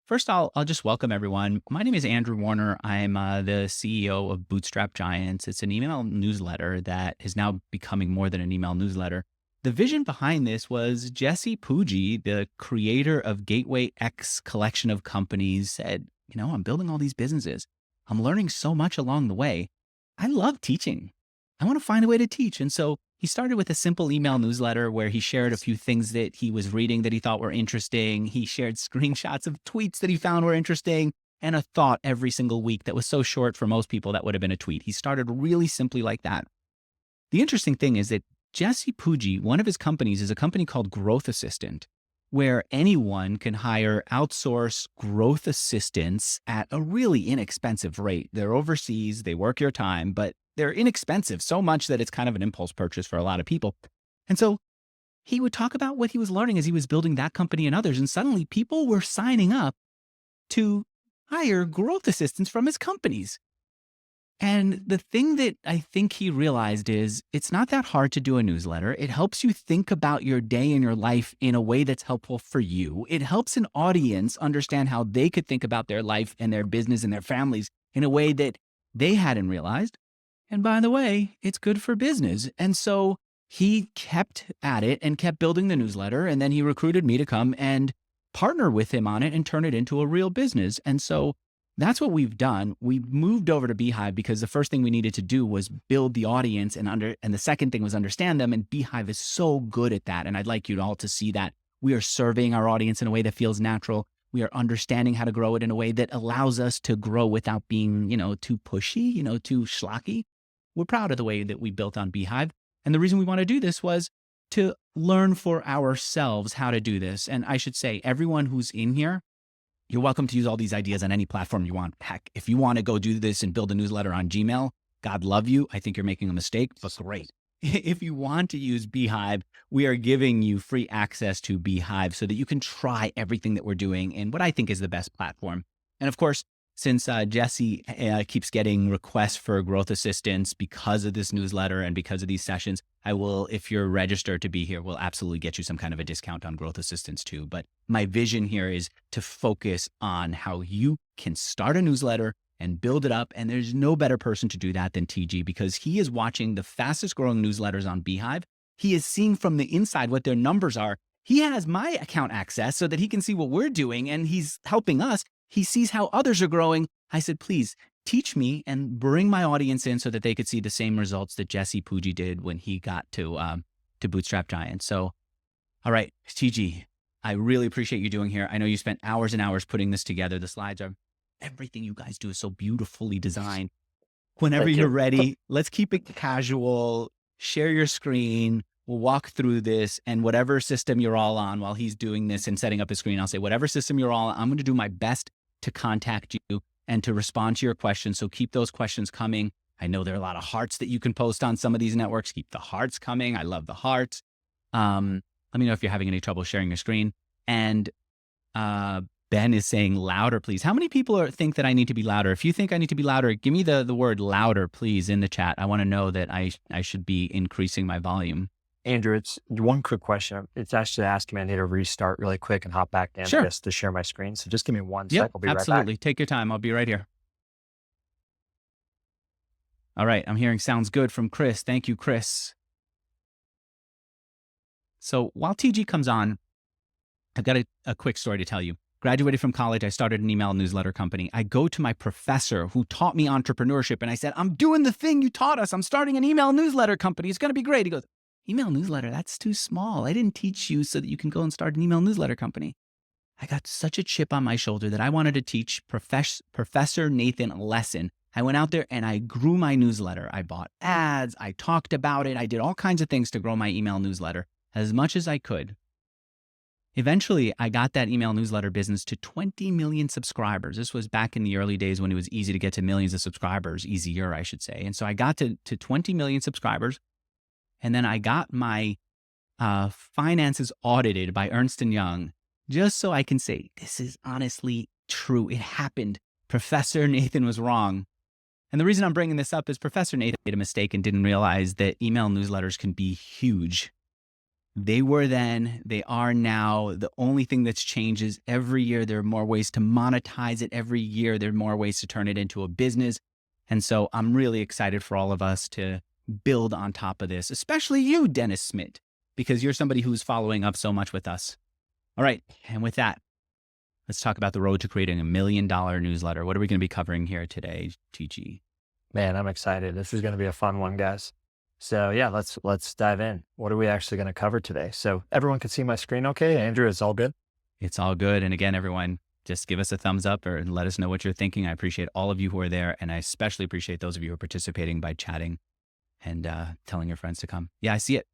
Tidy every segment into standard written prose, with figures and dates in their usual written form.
First, I'll just welcome everyone. My name is Andrew Warner. I'm the CEO of Bootstrap Giants. It's an email newsletter that is now becoming more than an email newsletter. The vision behind this was Jesse Pujji, the creator of Gateway X collection of companies, said, I'm building all these businesses. I'm learning so much along the way. I love teaching. I want to find a way to teach. And so he started with a simple email newsletter where he shared a few things that he was reading that he thought were interesting. He shared screenshots of tweets that he found were interesting and a thought every single week that was so short for most people that would have been a tweet. He started really simply like that. The interesting thing is that Jesse Pujji, one of his companies is a company called Growth Assistant, where anyone can hire outsource growth assistants at a really inexpensive rate. They're overseas, they work your time, but they're inexpensive so much that it's kind of an impulse purchase for a lot of people. And so he would talk about what he was learning as he was building that company and others. And suddenly people were signing up to hire growth assistants from his companies. And the thing that I think he realized is it's not that hard to do a newsletter. It helps you think about your day and your life in a way that's helpful for you. It helps an audience understand how they could think about their life and their business and their families in a way that they hadn't realized. And by the way, it's good for business. And so he kept at it and kept building the newsletter. And then he recruited me to come and partner with him on it and turn it into a real business. And so that's what we've done. We moved over to Beehive because the first thing we needed to do was build the audience and the second thing was understand them. And Beehive is so good at that. And I'd like you all to see that we are surveying our audience in a way that feels natural. We are understanding how to grow it in a way that allows us to grow without being, too pushy, too schlocky. We're proud of the way that we built on Beehive. And the reason we want to do this was to learn for ourselves how to do this. And I should say, everyone who's in here, you're welcome to use all these ideas on any platform you want. Heck, if you want to go do this and build a newsletter on Gmail, God love you. I think you're making a mistake, but great. If you want to use Beehive, we are giving you free access to Beehive so that you can try everything that we're doing in what I think is the best platform. And of course, since Jesse keeps getting requests for growth assistance because of this newsletter and because of these sessions, I will, if you're registered to be here, we'll absolutely get you some kind of a discount on growth assistance too. But my vision here is to focus on how you can start a newsletter and build it up. And there's no better person to do that than TG because he is watching the fastest growing newsletters on Beehive. He is seeing from the inside what their numbers are. He has my account access so that he can see what we're doing and he's helping us. He sees how others are growing. I said, please teach me and bring my audience in so that they could see the same results that Jesse Pujji did when he got to Bootstrap Giants. So, all right, TG, I really appreciate you doing here. I know you spent hours and hours putting this together. The slides are, everything you guys do is so beautifully designed. Whenever Thank you're you. ready, let's keep it casual. Share your screen. We'll walk through this and whatever system you're all on while he's doing this and setting up his screen, I'll say, whatever system you're all on, I'm going to do my best to contact you and to respond to your questions. So keep those questions coming. I know there are a lot of hearts that you can post on some of these networks. Keep the hearts coming. I love the hearts. Let me know if you're having any trouble sharing your screen. And Ben is saying louder, please. How many people think that I need to be louder? If you think I need to be louder, give me the word louder, please, in the chat. I want to know that I should be increasing my volume. Andrew, it's one quick question. It's actually asking me I need to restart really quick and hop back in Sure. just to share my screen. So just give me one Yep, sec. I'll be right back. absolutely. Take your time. I'll be right here. All right. I'm hearing sounds good from Chris. Thank you, Chris. So while TG comes on, I've got a quick story to tell you. Graduated from college, I started an email newsletter company. I go to my professor who taught me entrepreneurship and I said, I'm doing the thing you taught us. I'm starting an email newsletter company. It's going to be great. He goes, email newsletter, that's too small. I didn't teach you so that you can go and start an email newsletter company. I got such a chip on my shoulder that I wanted to teach Professor Nathan a lesson. I went out there and I grew my newsletter. I bought ads. I talked about it. I did all kinds of things to grow my email newsletter as much as I could. Eventually, I got that email newsletter business to 20 million subscribers. This was back in the early days when it was easy to get to millions of subscribers, easier, I should say. And so I got to 20 million subscribers. And then I got my finances audited by Ernst & Young, just so I can say, this is honestly true. It happened. Professor Nathan was wrong. And the reason I'm bringing this up is Professor Nathan made a mistake and didn't realize that email newsletters can be huge. They were then, they are now. The only thing that's changed is every year there are more ways to monetize it. Every year there are more ways to turn it into a business. And so I'm really excited for all of us to build on top of this, especially you, Dennis Smith, because you're somebody who's following up so much with us. All right. And with that, let's talk about the road to creating $1 million newsletter. What are we going to be covering here today, TG? Man, I'm excited. This is going to be a fun one, guys. So yeah, let's dive in. What are we actually going to cover today? So everyone can see my screen okay? Andrew, it's all good? It's all good. And again, everyone, just give us a thumbs up or let us know what you're thinking. I appreciate all of you who are there. And I especially appreciate those of you who are participating by chatting and telling your friends to come. Yeah, I see it.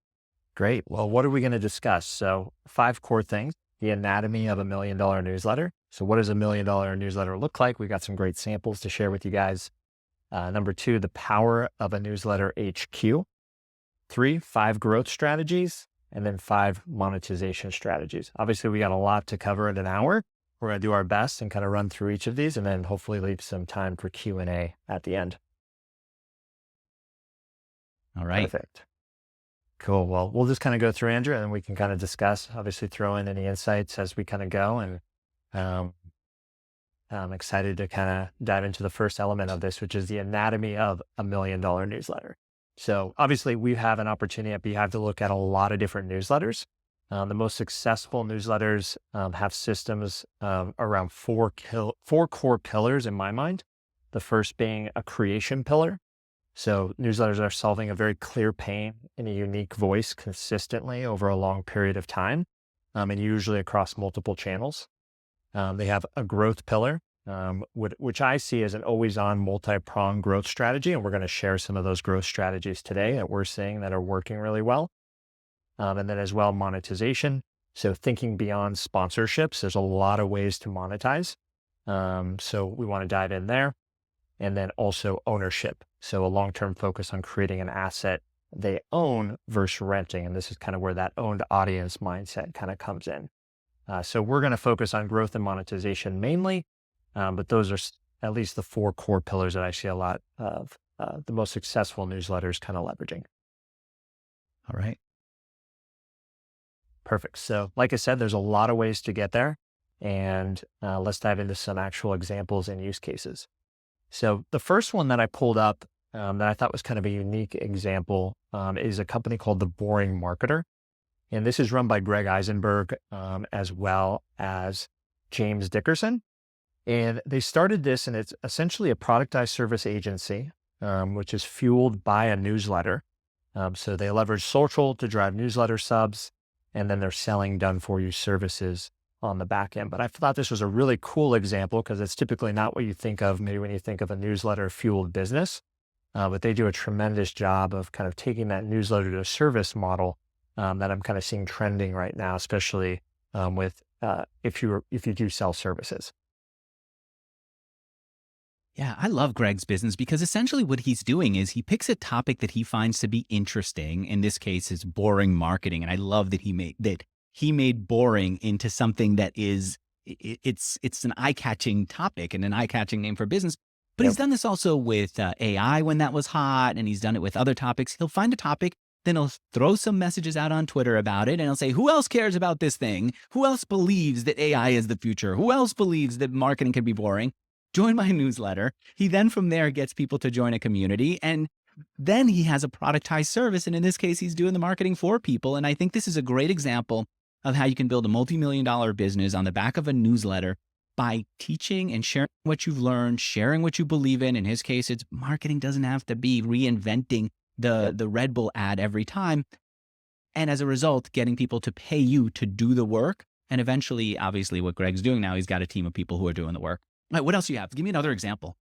Great. Well, what are we going to discuss? So 5 core things, the anatomy of $1 million newsletter. So what does $1 million newsletter look like? We got some great samples to share with you guys. Number 2, the power of a newsletter HQ. 3, 5 growth strategies, and then 5 monetization strategies. Obviously, we got a lot to cover in an hour. We're going to do our best and kind of run through each of these and then hopefully leave some time for Q&A at the end. All right. Perfect. Cool. Well, we'll just kind of go through, Andrew, and then we can kind of discuss, obviously throw in any insights as we kind of go. And I'm excited to kind of dive into the first element of this, which is the anatomy of $1 million newsletter. So obviously we have an opportunity at Beehive to look at a lot of different newsletters. The most successful newsletters have systems around 4 core pillars in my mind. The first being a creation pillar. So newsletters are solving a very clear pain in a unique voice consistently over a long period of time, and usually across multiple channels. They have a growth pillar, which I see as an always-on multi-pronged growth strategy. And we're going to share some of those growth strategies today that we're seeing that are working really well. And then as well, monetization. So thinking beyond sponsorships, there's a lot of ways to monetize. So we want to dive in there. And then also ownership. So a long-term focus on creating an asset they own versus renting. And this is kind of where that owned audience mindset kind of comes in. So we're going to focus on growth and monetization mainly. But those are at least the 4 core pillars that I see a lot of the most successful newsletters kind of leveraging. All right. Perfect. So like I said, there's a lot of ways to get there. And let's dive into some actual examples and use cases. So the first one that I pulled up that I thought was kind of a unique example is a company called The Boring Marketer. And this is run by Greg Eisenberg as well as James Dickerson. And they started this, and it's essentially a productized service agency, which is fueled by a newsletter. So they leverage social to drive newsletter subs, and then they're selling done-for-you services on the back end. But I thought this was a really cool example because it's typically not what you think of maybe when you think of a newsletter fueled business. But they do a tremendous job of kind of taking that newsletter to service model that I'm kind of seeing trending right now, especially with if you do sell services. Yeah, I love Greg's business because essentially what he's doing is he picks a topic that he finds to be interesting. In this case, it's boring marketing, and I love that he made boring into something that is it's an eye-catching topic and an eye-catching name for business. But Yep. he's done this also with AI when that was hot, and he's done it with other topics. He'll find a topic, then he'll throw some messages out on Twitter about it, and he'll say, who else cares about this thing? Who else believes that AI is the future? Who else believes that marketing can be boring? Join my newsletter. He then from there gets people to join a community, and then he has a productized service. And in this case, he's doing the marketing for people. And I think this is a great example of how you can build a multi-million-dollar business on the back of a newsletter by teaching and sharing what you've learned, sharing what you believe in. In his case, it's marketing doesn't have to be reinventing the Red Bull ad every time. And as a result, getting people to pay you to do the work. And eventually, obviously, what Greg's doing now, he's got a team of people who are doing the work. All right, what else do you have? Give me another example.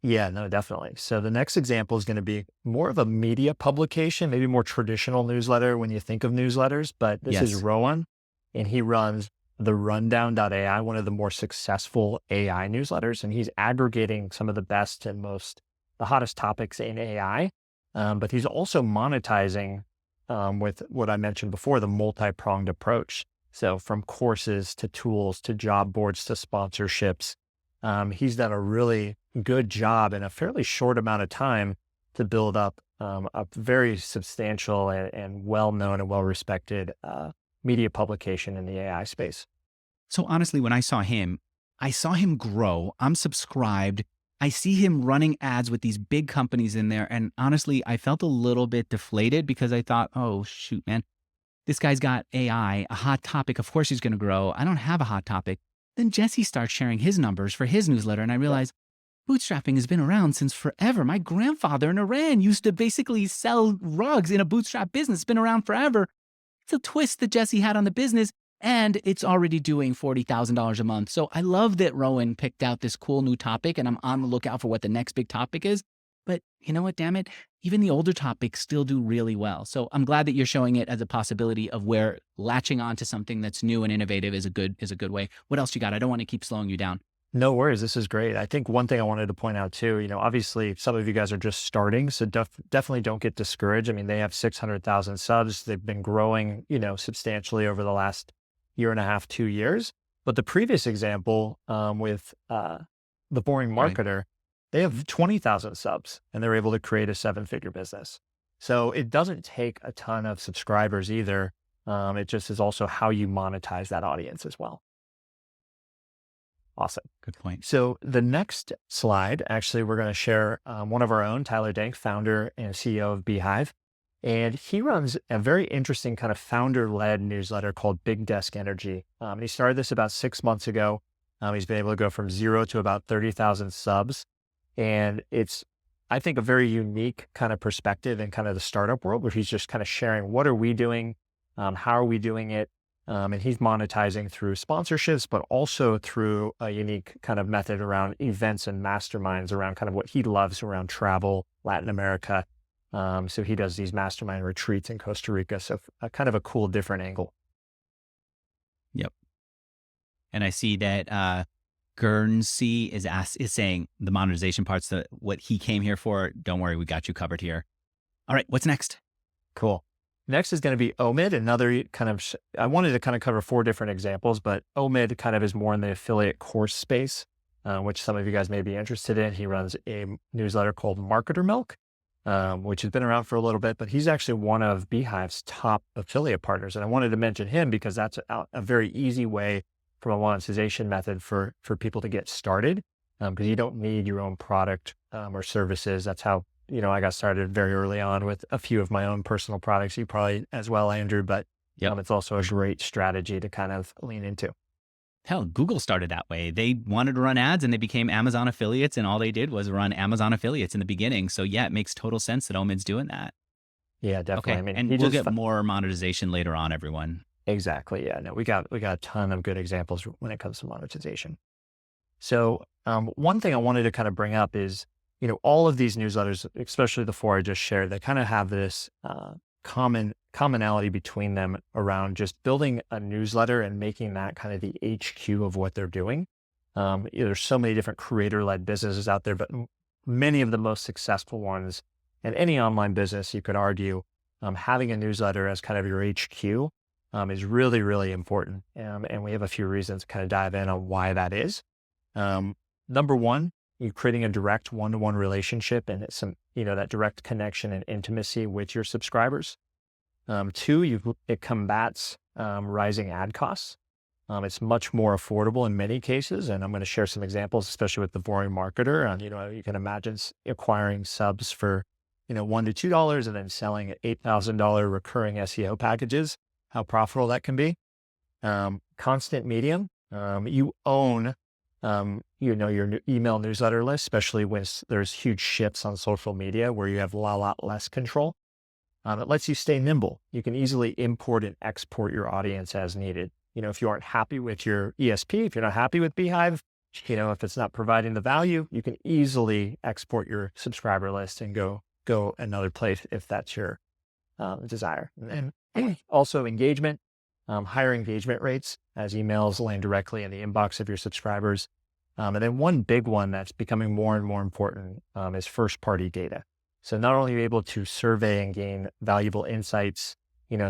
Yeah, no, definitely. So the next example is going to be more of a media publication, maybe more traditional newsletter when you think of newsletters, but this is Rowan, and he runs the rundown.ai, one of the more successful AI newsletters. And he's aggregating some of the best and the hottest topics in AI. But he's also monetizing with what I mentioned before, the multi-pronged approach. So from courses to tools to job boards to sponsorships, he's done a really good job in a fairly short amount of time to build up a very substantial and well-known and well-respected media publication in the AI space. So honestly, when I saw him grow. I'm subscribed. I see him running ads with these big companies in there. And honestly, I felt a little bit deflated because I thought, oh, shoot, man, this guy's got AI, a hot topic. Of course he's going to grow. I don't have a hot topic. Then Jesse starts sharing his numbers for his newsletter. And I Yeah. realized bootstrapping has been around since forever. My grandfather in Iran used to basically sell rugs in a bootstrap business. It's been around forever. It's a twist that Jesse had on the business, and it's already doing $40,000 a month. So I love that Rowan picked out this cool new topic, and I'm on the lookout for what the next big topic is. But you know what, damn it, even the older topics still do really well. So I'm glad that you're showing it as a possibility of where latching on to something that's new and innovative is a good way. What else you got? I don't want to keep slowing you down. No worries. This is great. I think one thing I wanted to point out too, obviously some of you guys are just starting, so definitely don't get discouraged. I mean, they have 600,000 subs. They've been growing, substantially over the last year and a half, 2 years. But the previous example with the boring Right. marketer, they have 20,000 subs and they're able to create a seven-figure business. So it doesn't take a ton of subscribers either. It just is also how you monetize that audience as well. Awesome. Good point. So the next slide, actually, we're going to share one of our own, Tyler Dank, founder and CEO of Beehive. And he runs a very interesting kind of founder-led newsletter called Big Desk Energy. And he started this about 6 months ago. He's been able to go from 0 to about 30,000 subs. And it's, I think, a very unique kind of perspective in kind of the startup world where he's just kind of sharing, what are we doing? How are we doing it? And he's monetizing through sponsorships, but also through a unique kind of method around events and masterminds around kind of what he loves around travel, Latin America. So he does these mastermind retreats in Costa Rica. So kind of a cool, different angle. Yep. And I see that Guernsey is saying the monetization part's what he came here for. Don't worry, we got you covered here. All right, what's next? Cool. Next is going to be Omid, another kind of, I wanted to kind of cover 4 different examples, but Omid kind of is more in the affiliate course space, which some of you guys may be interested in. He runs a newsletter called Marketer Milk, which has been around for a little bit, but he's actually one of Beehive's top affiliate partners. And I wanted to mention him because that's a very easy way from a monetization method for people to get started, because you don't need your own product or services. That's how I got started very early on with a few of my own personal products. You probably as well, Andrew, but Yep. it's also a great strategy to kind of lean into. Hell, Google started that way. They wanted to run ads and they became Amazon affiliates, and all they did was run Amazon affiliates in the beginning. So yeah, it makes total sense that Omid's doing that. Yeah, definitely. I Okay. mean, And he we'll just get more monetization later on, everyone. exactly. Yeah, no, we got a ton of good examples when it comes to monetization. So one thing I wanted to kind of bring up is, all of these newsletters, especially the 4 I just shared, they kind of have this commonality between them around just building a newsletter and making that kind of the HQ of what they're doing. There's so many different creator-led businesses out there, but many of the most successful ones in any online business, you could argue, having a newsletter as kind of your HQ is really, really important. And we have a few reasons to kind of dive in on why that is. Number one, you're creating a direct one-to-one relationship and some, that direct connection and intimacy with your subscribers. 2, it combats rising ad costs. It's much more affordable in many cases, and I'm going to share some examples, especially with the boring marketer. And you can imagine acquiring subs for $1 to $2 and then selling at $8,000 recurring SEO packages. How profitable that can be. Constant medium. You own your email newsletter list, especially when there's huge shifts on social media where you have a lot less control. It lets you stay nimble. You can easily import and export your audience as needed. If you aren't happy with your ESP, if you're not happy with Beehive, if it's not providing the value, you can easily export your subscriber list and go another place if that's your desire. And also engagement, higher engagement rates as emails land directly in the inbox of your subscribers. And then one big one that's becoming more and more important is first-party data. So not only are you able to survey and gain valuable insights,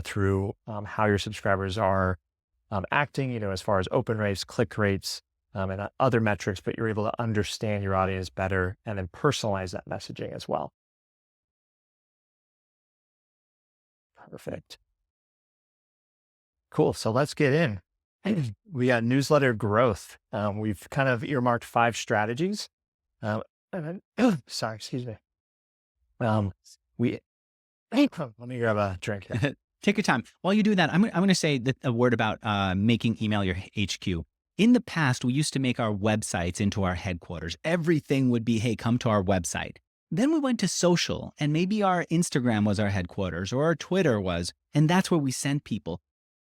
through how your subscribers are acting, as far as open rates, click rates, and other metrics, but you're able to understand your audience better and then personalize that messaging as well. Perfect. Cool. So let's get in. We got newsletter growth. We've kind of earmarked 5 strategies. And then, sorry, excuse me. Um, we let me grab a drink here. Take your time. While you do that, I'm going to say a word about making email your HQ. In the past, we used to make our websites into our headquarters. Everything would be, hey, come to our website. Then we went to social, and maybe our Instagram was our headquarters, or our Twitter was, and that's where we sent people.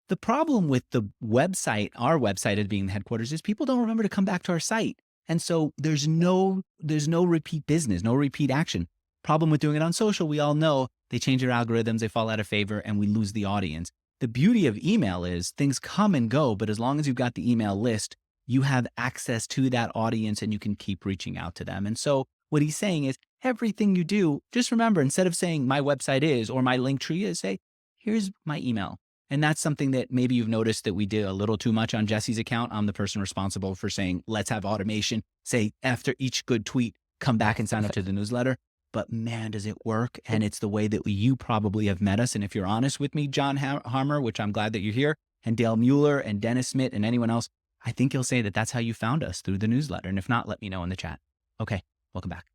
The problem with the website, our website as being the headquarters, is people don't remember to come back to our site. And so there's no repeat business, no repeat action. Problem with doing it on social, we all know they change their algorithms, they fall out of favor, and we lose the audience. The beauty of email is things come and go, but as long as you've got the email list, you have access to that audience and you can keep reaching out to them. And so what he's saying is everything you do, just remember, instead of saying my website is or my link tree is, say, here's my email. And that's something that maybe you've noticed that we did a little too much on Jesse's account. I'm the person responsible for saying, let's have automation. Say after each good tweet, come back and sign up to the newsletter. But man, does it work. And it's the way that you probably have met us. And if you're honest with me, John Harmer, which I'm glad that you're here, and Dale Mueller and Dennis Smith and anyone else, I think you'll say that that's how you found us, through the newsletter. And if not, let me know in the chat. Okay, welcome back.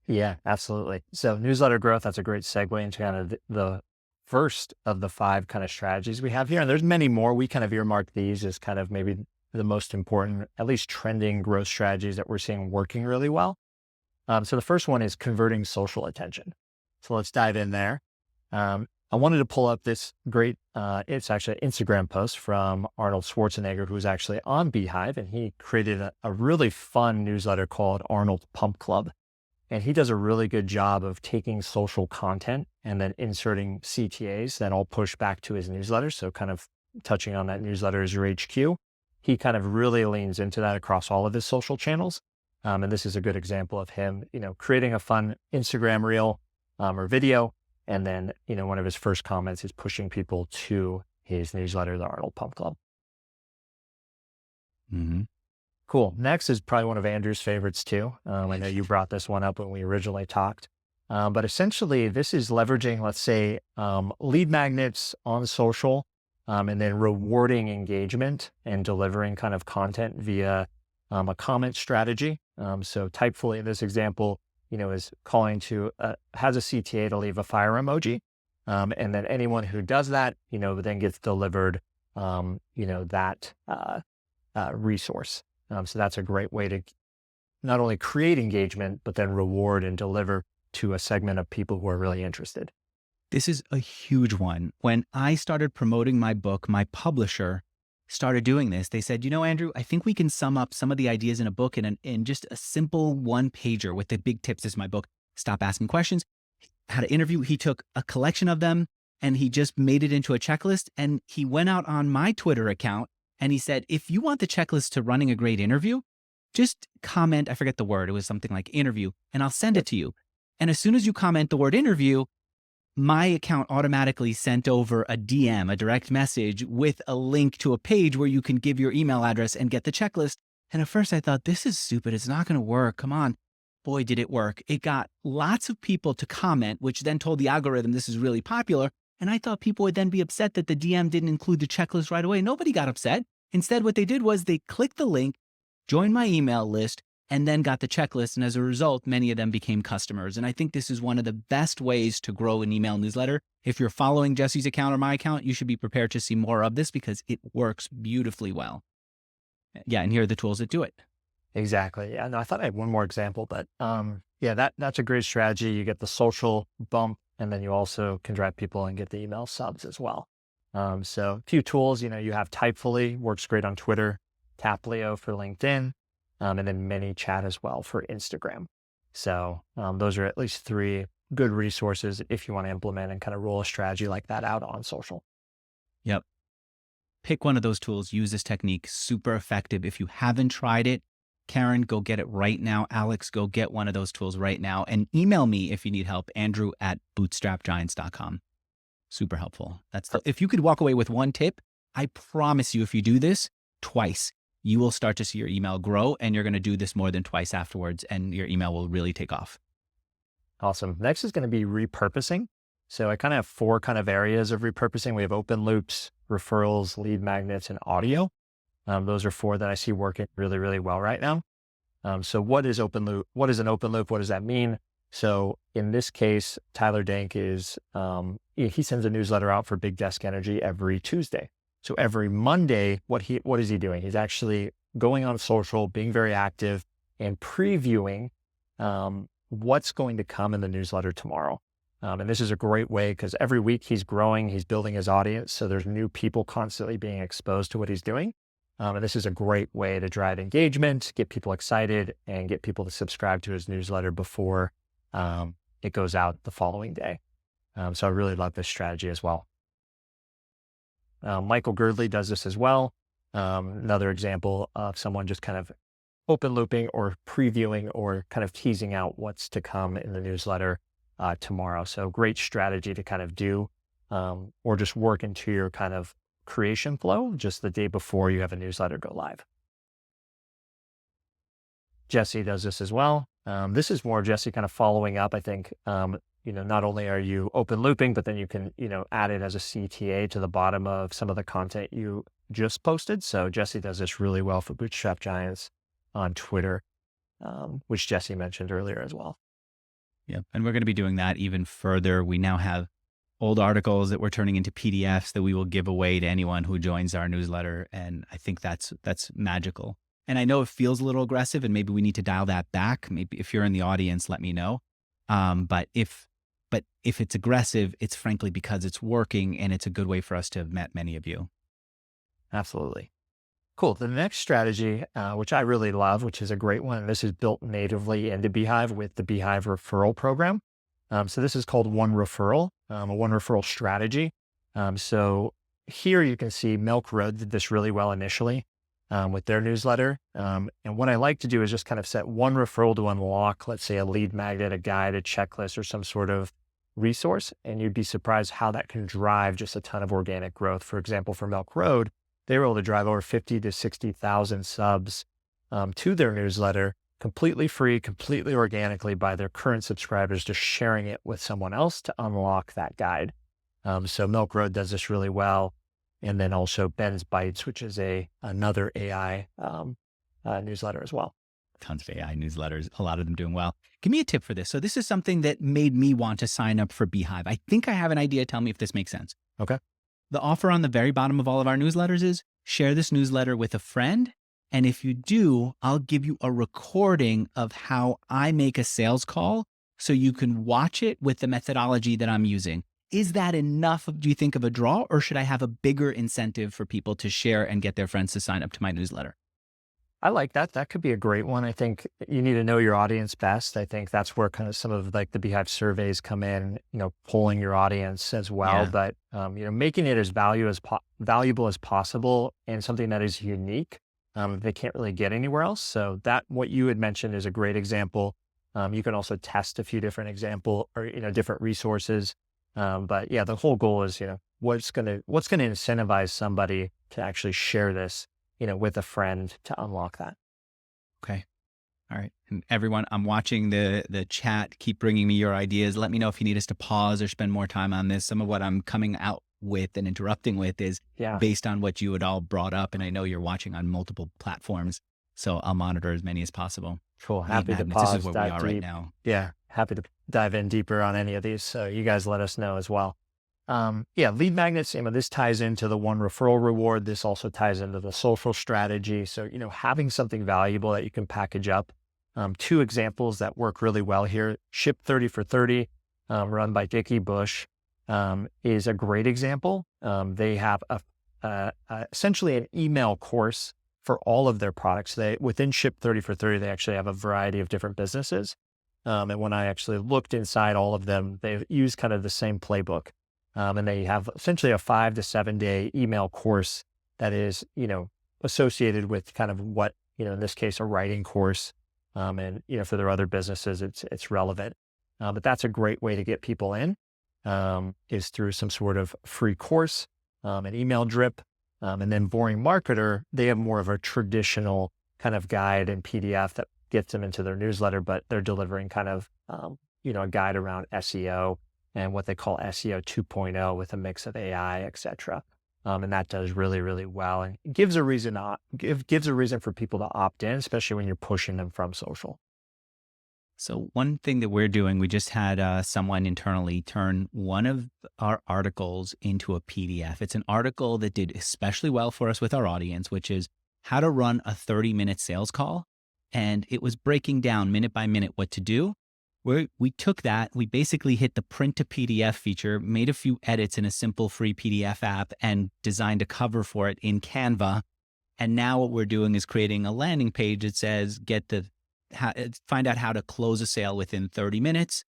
Yeah, absolutely. So newsletter growth, that's a great segue into kind of the first of the 5 kind of strategies we have here. And there's many more. We kind of earmarked these as kind of maybe the most important, at least trending growth strategies that we're seeing working really well. So the first one is converting social attention. So let's dive in there. I wanted to pull up this great, it's actually an Instagram post from Arnold Schwarzenegger, who's actually on Beehive, and he created a really fun newsletter called Arnold Pump Club. And he does a really good job of taking social content and then inserting CTAs that all push back to his newsletter. So kind of touching on that newsletter as your HQ. He kind of really leans into that across all of his social channels. And this is a good example of him, creating a fun Instagram reel or video. And then, one of his first comments is pushing people to his newsletter, the Arnold Pump Club. Mm-hmm. Cool. Next is probably one of Andrew's favorites too. I know you brought this one up when we originally talked. But essentially, this is leveraging, let's say, lead magnets on social, and then rewarding engagement and delivering kind of content via a comment strategy. So Typefully in this example, is calling to, has a CTA to leave a fire emoji. And then anyone who does that, then gets delivered, that resource. So that's a great way to not only create engagement, but then reward and deliver to a segment of people who are really interested. This is a huge one. When I started promoting my book, my publisher started doing this. They said, Andrew, I think we can sum up some of the ideas in a book in just a simple 1-pager with the big tips. This is my book, Stop Asking Questions, How to Interview. He took a collection of them and he just made it into a checklist. And he went out on my Twitter account and he said, if you want the checklist to running a great interview, just comment, I forget the word, it was something like interview, and I'll send it to you. And as soon as you comment the word interview, my account automatically sent over a DM, a direct message with a link to a page where you can give your email address and get the checklist. And at first I thought, this is stupid. It's not going to work. Come on. Boy, did it work. It got lots of people to comment, which then told the algorithm this is really popular. And I thought people would then be upset that the DM didn't include the checklist right away. Nobody got upset. Instead, what they did was they clicked the link, joined my email list, and then got the checklist. And as a result, many of them became customers. And I think this is one of the best ways to grow an email newsletter. If you're following Jesse's account or my account, you should be prepared to see more of this because it works beautifully well. Yeah, and here are the tools that do it. Exactly. Yeah, no, I thought I had one more example, but that's a great strategy. You get the social bump, and then you also can drive people and get the email subs as well. So a few tools, you have Typefully, works great on Twitter, Taplio for LinkedIn, and then ManyChat as well for Instagram. So those are at least 3 good resources if you want to implement and kind of roll a strategy like that out on social. Yep. Pick one of those tools, use this technique, super effective. If you haven't tried it, Karen, go get it right now. Alex, go get one of those tools right now and email me if you need help, andrew@bootstrapgiants.com. Super helpful. If you could walk away with one tip, I promise you, if you do this twice, you will start to see your email grow, and you're going to do this more than twice afterwards, and your email will really take off. Awesome. Next is going to be repurposing. So I kind of have four kind of areas of repurposing. We have open loops, referrals, lead magnets, and audio. Those are four that I see working really, really well right now. So what is open loop? What is an open loop? What does that mean? So in this case, Tyler Dank is, he sends a newsletter out for Big Desk Energy every Tuesday. So every Monday, what is he doing? He's actually going on social, being very active, and previewing what's going to come in the newsletter tomorrow. And this is a great way because every week he's growing, he's building his audience. So there's new people constantly being exposed to what he's doing. And this is a great way to drive engagement, get people excited, and get people to subscribe to his newsletter before it goes out the following day. So I really love this strategy as well. Michael Girdley does this as well. Another example of someone just kind of open looping or previewing or kind of teasing out what's to come in the newsletter tomorrow. So great strategy to kind of do or just work into your kind of creation flow just the day before you have a newsletter go live. Jesse does this as well. This is more Jesse kind of following up. I think, not only are you open looping, but then you can, add it as a CTA to the bottom of some of the content you just posted. So Jesse does this really well for Bootstrap Giants on Twitter, which Jesse mentioned earlier as well. Yeah. And we're going to be doing that even further. We now have old articles that we're turning into PDFs that we will give away to anyone who joins our newsletter. And I think that's magical. And I know it feels a little aggressive and maybe we need to dial that back. Maybe if you're in the audience, let me know. But if it's aggressive, it's frankly because it's working and it's a good way for us to have met many of you. Absolutely. Cool. The next strategy, which I really love, which is a great one, and this is built natively into Beehive with the Beehive referral program. So this is called One Referral, a One Referral strategy. So here you can see Milk Road did this really well initially with their newsletter. And what I like to do is just kind of set one referral to unlock, let's say a lead magnet, a guide, a checklist, or some sort of resource. And you'd be surprised how that can drive just a ton of organic growth. For example, for Milk Road, they were able to drive over 50 to 60,000 subs to their newsletter completely free, completely organically by their current subscribers, just sharing it with someone else to unlock that guide. So Milk Road does this really well. And then also Ben's Bites, which is another AI newsletter as well. Tons of AI newsletters, a lot of them doing well. Give me a tip for this. So this is something that made me want to sign up for Beehive. I think I have an idea. Tell me if this makes sense. Okay. The offer on the very bottom of all of our newsletters is share this newsletter with a friend. And if you do, I'll give you a recording of how I make a sales call so you can watch it with the methodology that I'm using. Is that enough, do you think, of a draw, or should I have a bigger incentive for people to share and get their friends to sign up to my newsletter? I like that. That could be a great one. I think you need to know your audience best. I think that's where kind of some of like the Beehive surveys come in, polling your audience as well. Yeah. But, making it as valuable as possible and something that is unique. They can't really get anywhere else. So what you had mentioned is a great example. You can also test a few different example or, different resources. But yeah, the whole goal is, what's going to incentivize somebody to actually share this, with a friend to unlock that. Okay. All right. And everyone, I'm watching the chat. Keep bringing me your ideas. Let me know if you need us to pause or spend more time on this. Some of what I'm coming out with and interrupting with is based on what you had all brought up. And I know you're watching on multiple platforms, so I'll monitor as many as possible. Cool. Happy to pause. This is where we are right now. Yeah. Happy to dive in deeper on any of these. So you guys let us know as well. Lead magnets, this ties into the One Referral reward. This also ties into the social strategy. So, having something valuable that you can package up. Two examples that work really well here. Ship 30 for 30, run by Dickie Bush, is a great example. They have essentially an email course for all of their products. Within Ship 30 for 30, they actually have a variety of different businesses. And when I actually looked inside all of them, they use kind of the same playbook. And they have essentially a 5 to 7 day email course that is, associated with kind of what, in this case, a writing course. And, for their other businesses, it's relevant. But that's a great way to get people in, is through some sort of free course, an email drip. And then Boring Marketer, they have more of a traditional kind of guide and PDF that gets them into their newsletter, but they're delivering kind of, a guide around SEO and what they call SEO 2.0 with a mix of AI, et cetera. And that does really, really well and gives a reason gives a reason for people to opt in, especially when you're pushing them from social. So one thing that we're doing, we just had someone internally turn one of our articles into a PDF. It's an article that did especially well for us with our audience, which is how to run a 30-minute sales call. And it was breaking down minute by minute what to do. We took that, we basically hit the print to PDF feature, made a few edits in a simple free PDF app, and designed a cover for it in Canva. And now what we're doing is creating a landing page that says, find out how to close a sale within 30 minutes.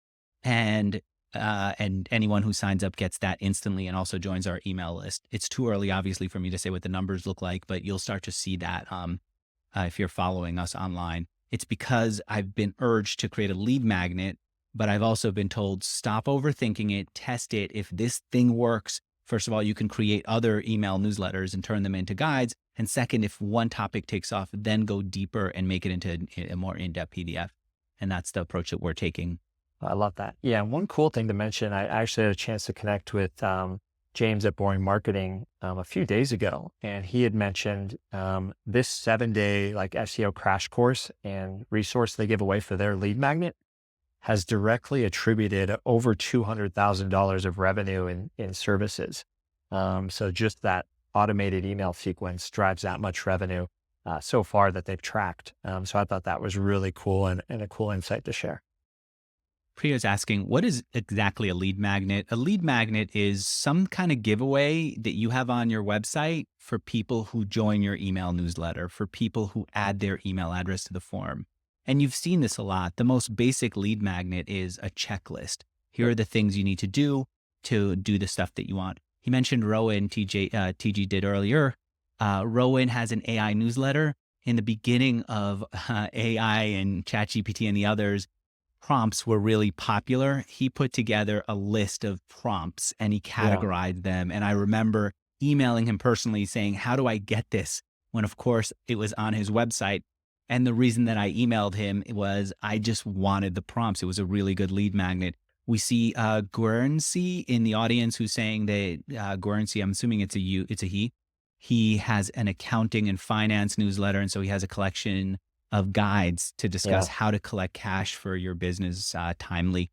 And anyone who signs up gets that instantly and also joins our email list. It's too early, obviously, for me to say what the numbers look like, but you'll start to see that if you're following us online. It's because I've been urged to create a lead magnet, but I've also been told, stop overthinking it, test it. If this thing works, first of all, you can create other email newsletters and turn them into guides. And second, if one topic takes off, then go deeper and make it into a more in-depth PDF. And that's the approach that we're taking. I love that. Yeah. And one cool thing to mention, I actually had a chance to connect with James at Boring Marketing a few days ago, and he had mentioned this 7-day like SEO crash course and resource they give away for their lead magnet has directly attributed over $200,000 of revenue in services. So just that automated email sequence drives that much revenue so far that they've tracked. So I thought that was really cool and a cool insight to share. Priya's asking, what is exactly a lead magnet? A lead magnet is some kind of giveaway that you have on your website for people who join your email newsletter, for people who add their email address to the form. And you've seen this a lot. The most basic lead magnet is a checklist. Here are the things you need to do the stuff that you want. He mentioned Rowan, TG did earlier. Rowan has an AI newsletter. In the beginning of AI and ChatGPT and the others, prompts were really popular. He put together a list of prompts and he Yeah. categorized them. And I remember emailing him personally saying, how do I get this? When of course it was on his website. And the reason that I emailed him was I just wanted the prompts. It was a really good lead magnet. We see Guernsey in the audience who's saying that Guernsey, I'm assuming it's a he. He has an accounting and finance newsletter. And so he has a collection of guides to discuss Yeah. how to collect cash for your business in a timely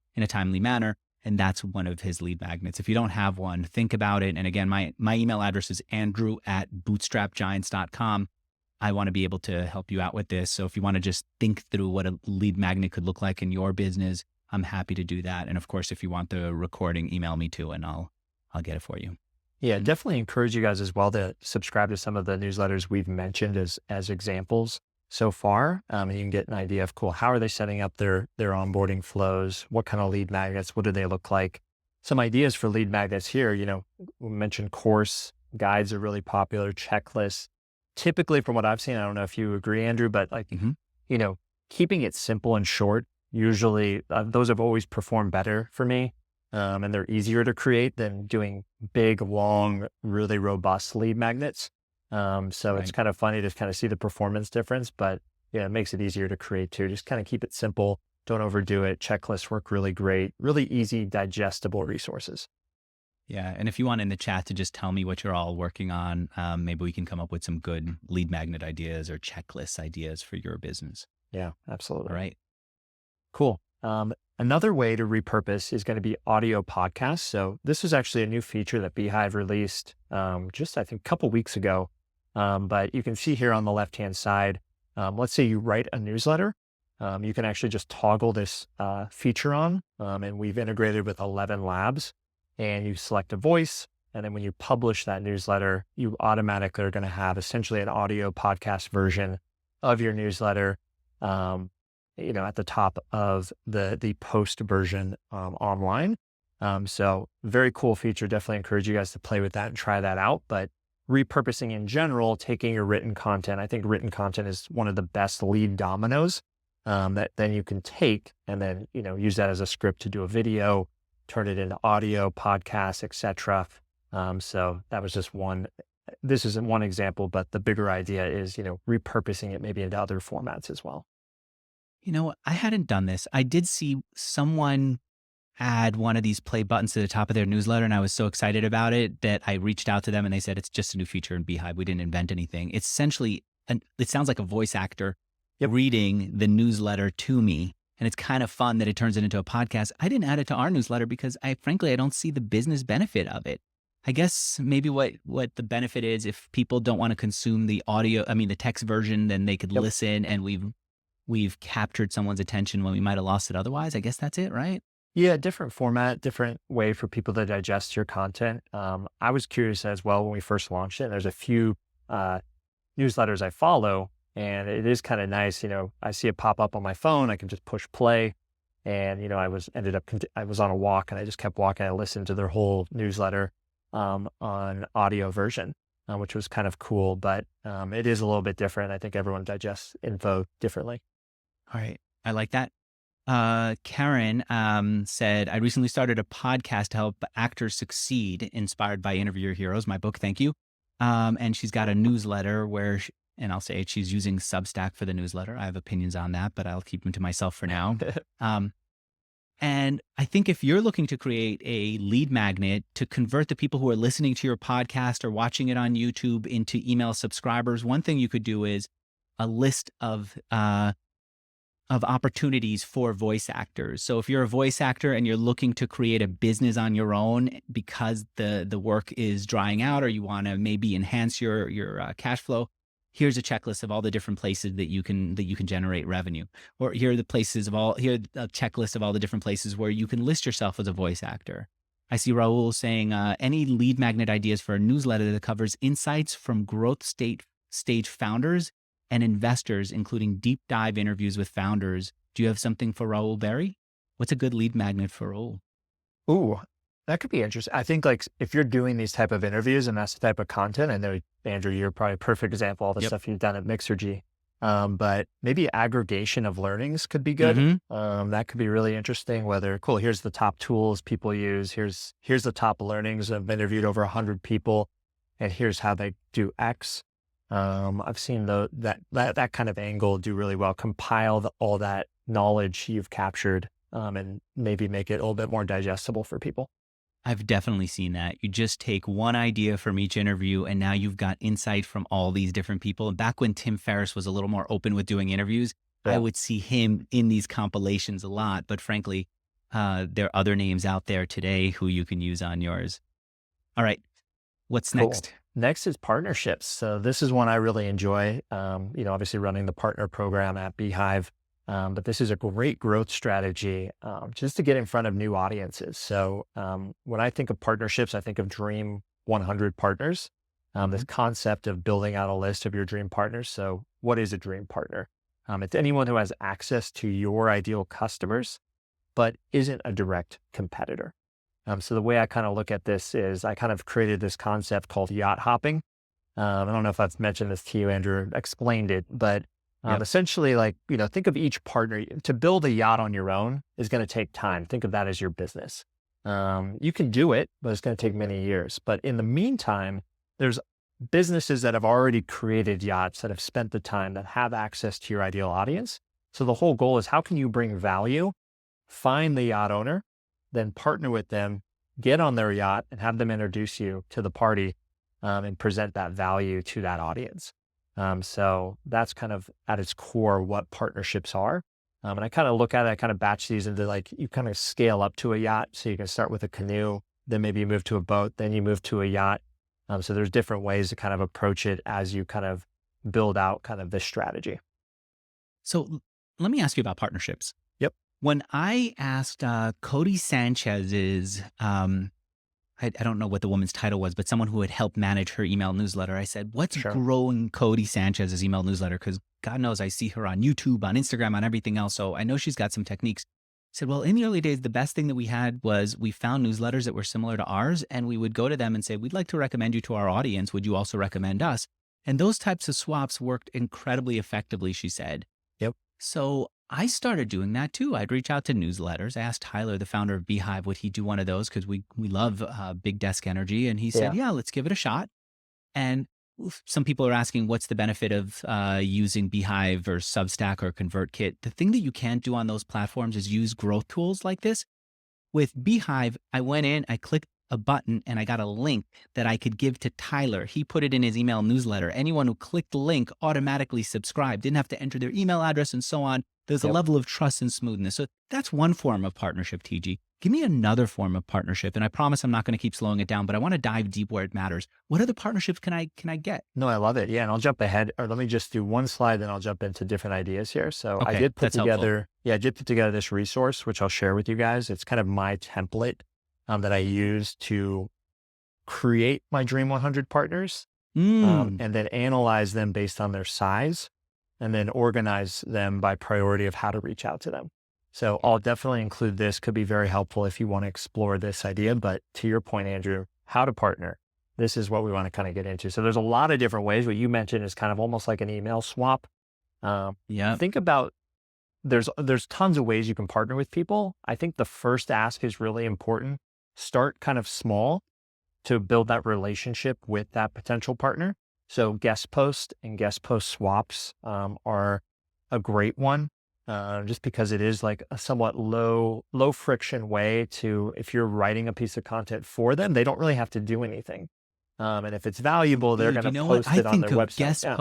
manner. And that's one of his lead magnets. If you don't have one, think about it. And again, my email address is andrew@bootstrapgiants.com. I want to be able to help you out with this. So if you want to just think through what a lead magnet could look like in your business, I'm happy to do that. And of course, if you want the recording, email me too, and I'll get it for you. Yeah, definitely encourage you guys as well to subscribe to some of the newsletters we've mentioned as examples so far. And you can get an idea of cool, how are they setting up their onboarding flows? What kind of lead magnets? What do they look like? Some ideas for lead magnets here, we mentioned course guides are really popular, checklists. Typically from what I've seen, I don't know if you agree, Andrew, but keeping it simple and short, usually those have always performed better for me. And they're easier to create than doing big, long, really robust lead magnets. So it's Right. kind of funny to kind of see the performance difference, but yeah, it makes it easier to create too. Just kind of keep it simple. Don't overdo it. Checklists work really great, really easy, digestible resources. Yeah. And if you want in the chat to just tell me what you're all working on, maybe we can come up with some good lead magnet ideas or checklist ideas for your business. Yeah, All absolutely. right. Cool. Another way to repurpose is going to be audio podcasts. So this is actually a new feature that Beehive released just, I think, a couple weeks ago. But you can see here on the left-hand side, let's say you write a newsletter. You can actually just toggle this feature on, and we've integrated with 11 labs, and you select a voice. And then when you publish that newsletter, you automatically are going to have essentially an audio podcast version of your newsletter. At the top of the post version online. So very cool feature. Definitely encourage you guys to play with that and try that out. But repurposing in general, taking your written content, I think written content is one of the best lead dominoes that then you can take and then, use that as a script to do a video, turn it into audio, podcasts, etc. So that was just this isn't one example, but the bigger idea is, repurposing it maybe into other formats as well. I hadn't done this. I did see someone add one of these play buttons to the top of their newsletter. And I was so excited about it that I reached out to them and they said, it's just a new feature in Beehive. We didn't invent anything. It's essentially, it sounds like a voice actor Yep. reading the newsletter to me. And it's kind of fun that it turns it into a podcast. I didn't add it to our newsletter because frankly, I don't see the business benefit of it. I guess maybe what the benefit is, if people don't want to consume the audio, the text version, then they could Yep. listen and we've captured someone's attention when we might have lost it otherwise. I guess that's it, right? Yeah, different format, different way for people to digest your content. I was curious as well when we first launched it. There's a few uh, newsletters I follow, and it is kind of nice. I see it pop up on my phone. I can just push play, and I was on a walk, and I just kept walking. I listened to their whole newsletter on audio version, which was kind of cool. But it is a little bit different. I think everyone digests info differently. All right. I like that. Karen said, I recently started a podcast to help actors succeed, inspired by Interview Your Heroes, my book. Thank you. And she's got a newsletter and I'll say it, she's using Substack for the newsletter. I have opinions on that, but I'll keep them to myself for now. And I think if you're looking to create a lead magnet to convert the people who are listening to your podcast or watching it on YouTube into email subscribers, one thing you could do is a list of opportunities for voice actors. So if you're a voice actor and you're looking to create a business on your own because the work is drying out, or you want to maybe enhance your cash flow, here's a checklist of all the different places that you can generate revenue. Or here are a checklist of all the different places where you can list yourself as a voice actor. I see Raul saying any lead magnet ideas for a newsletter that covers insights from growth stage founders and investors, including deep dive interviews with founders. Do you have something for Raul Berry? What's a good lead magnet for Raul? Ooh, that could be interesting. I think like if you're doing these type of interviews and that's the type of content, I know Andrew, you're probably a perfect example, all the Yep. stuff you've done at Mixergy. But maybe aggregation of learnings could be good. Mm-hmm. That could be really interesting. Cool, here's the top tools people use. Here's the top learnings. I've interviewed over 100 people, and here's how they do X. I've seen that kind of angle do really well. Compile all that knowledge you've captured, and maybe make it a little bit more digestible for people. I've definitely seen that. You just take one idea from each interview and now you've got insight from all these different people. And back when Tim Ferriss was a little more open with doing interviews, I Yeah. would see him in these compilations a lot. But frankly, there are other names out there today who you can use on yours. All right. What's Cool. next? Next is partnerships. So this is one I really enjoy. Obviously running the partner program at Beehive. But this is a great growth strategy just to get in front of new audiences. So when I think of partnerships, I think of Dream 100 partners, this concept of building out a list of your dream partners. So what is a dream partner? It's anyone who has access to your ideal customers, but isn't a direct competitor. So the way I kind of look at this is I kind of created this concept called yacht hopping. I don't know if I've mentioned this to you, Andrew, explained it, but Yep. essentially, think of each partner. To build a yacht on your own is going to take time. Think of that as your business. You can do it, but it's going to take many years. But in the meantime, there's businesses that have already created yachts, that have spent the time, that have access to your ideal audience. So the whole goal is, how can you bring value, find the yacht owner, then partner with them, get on their yacht and have them introduce you to the party, and present that value to that audience. So that's kind of at its core what partnerships are. And I kind of look at it, I kind of batch these into you kind of scale up to a yacht. So you can start with a canoe, then maybe you move to a boat, then you move to a yacht. So there's different ways to kind of approach it as you kind of build out kind of this strategy. So let me ask you about partnerships. Yep. When I asked Cody Sanchez's, I don't know what the woman's title was, but someone who had helped manage her email newsletter, I said, what's Sure. growing Cody Sanchez's email newsletter? Because God knows I see her on YouTube, on Instagram, on everything else. So I know she's got some techniques. I said, well, in the early days, the best thing that we had was we found newsletters that were similar to ours, and we would go to them and say, we'd like to recommend you to our audience. Would you also recommend us? And those types of swaps worked incredibly effectively, she said. Yep. So I started doing that too. I'd reach out to newsletters. I asked Tyler, the founder of Beehive, would he do one of those? Because we love big desk energy. And he said, yeah, let's give it a shot. And some people are asking, what's the benefit of using Beehive or Substack or ConvertKit? The thing that you can't do on those platforms is use growth tools like this. With Beehive, I went in, I clicked a button, and I got a link that I could give to Tyler. He put it in his email newsletter. Anyone who clicked the link automatically subscribed, didn't have to enter their email address and so on. There's a Yep. level of trust and smoothness. So that's one form of partnership, TG. Give me another form of partnership. And I promise I'm not going to keep slowing it down, but I want to dive deep where it matters. What other partnerships can I get? No, I love it. Yeah. And I'll jump ahead, or let me just do one slide, then I'll jump into different ideas here. So I Okay, did put that's helpful. together, I did put together this resource, which I'll share with you guys. It's kind of my template that I use to create my Dream 100 partners, Mm, and then analyze them based on their size, and then organize them by priority of how to reach out to them. So I'll definitely include this. Could be very helpful if you want to explore this idea. But to your point, Andrew, how to partner, this is what we want to kind of get into. So there's a lot of different ways. What you mentioned is kind of almost like an email swap. Um, yeah. think about there's tons of ways you can partner with people. I think the first ask is really important. Start kind of small to build that relationship with that potential partner. So guest post and guest post swaps are a great one, just because it is like a somewhat low friction way to, if you're writing a piece of content for them, they don't really have to do anything. And if it's valuable, they're Dude, going you to know what? post it on their website. Yeah.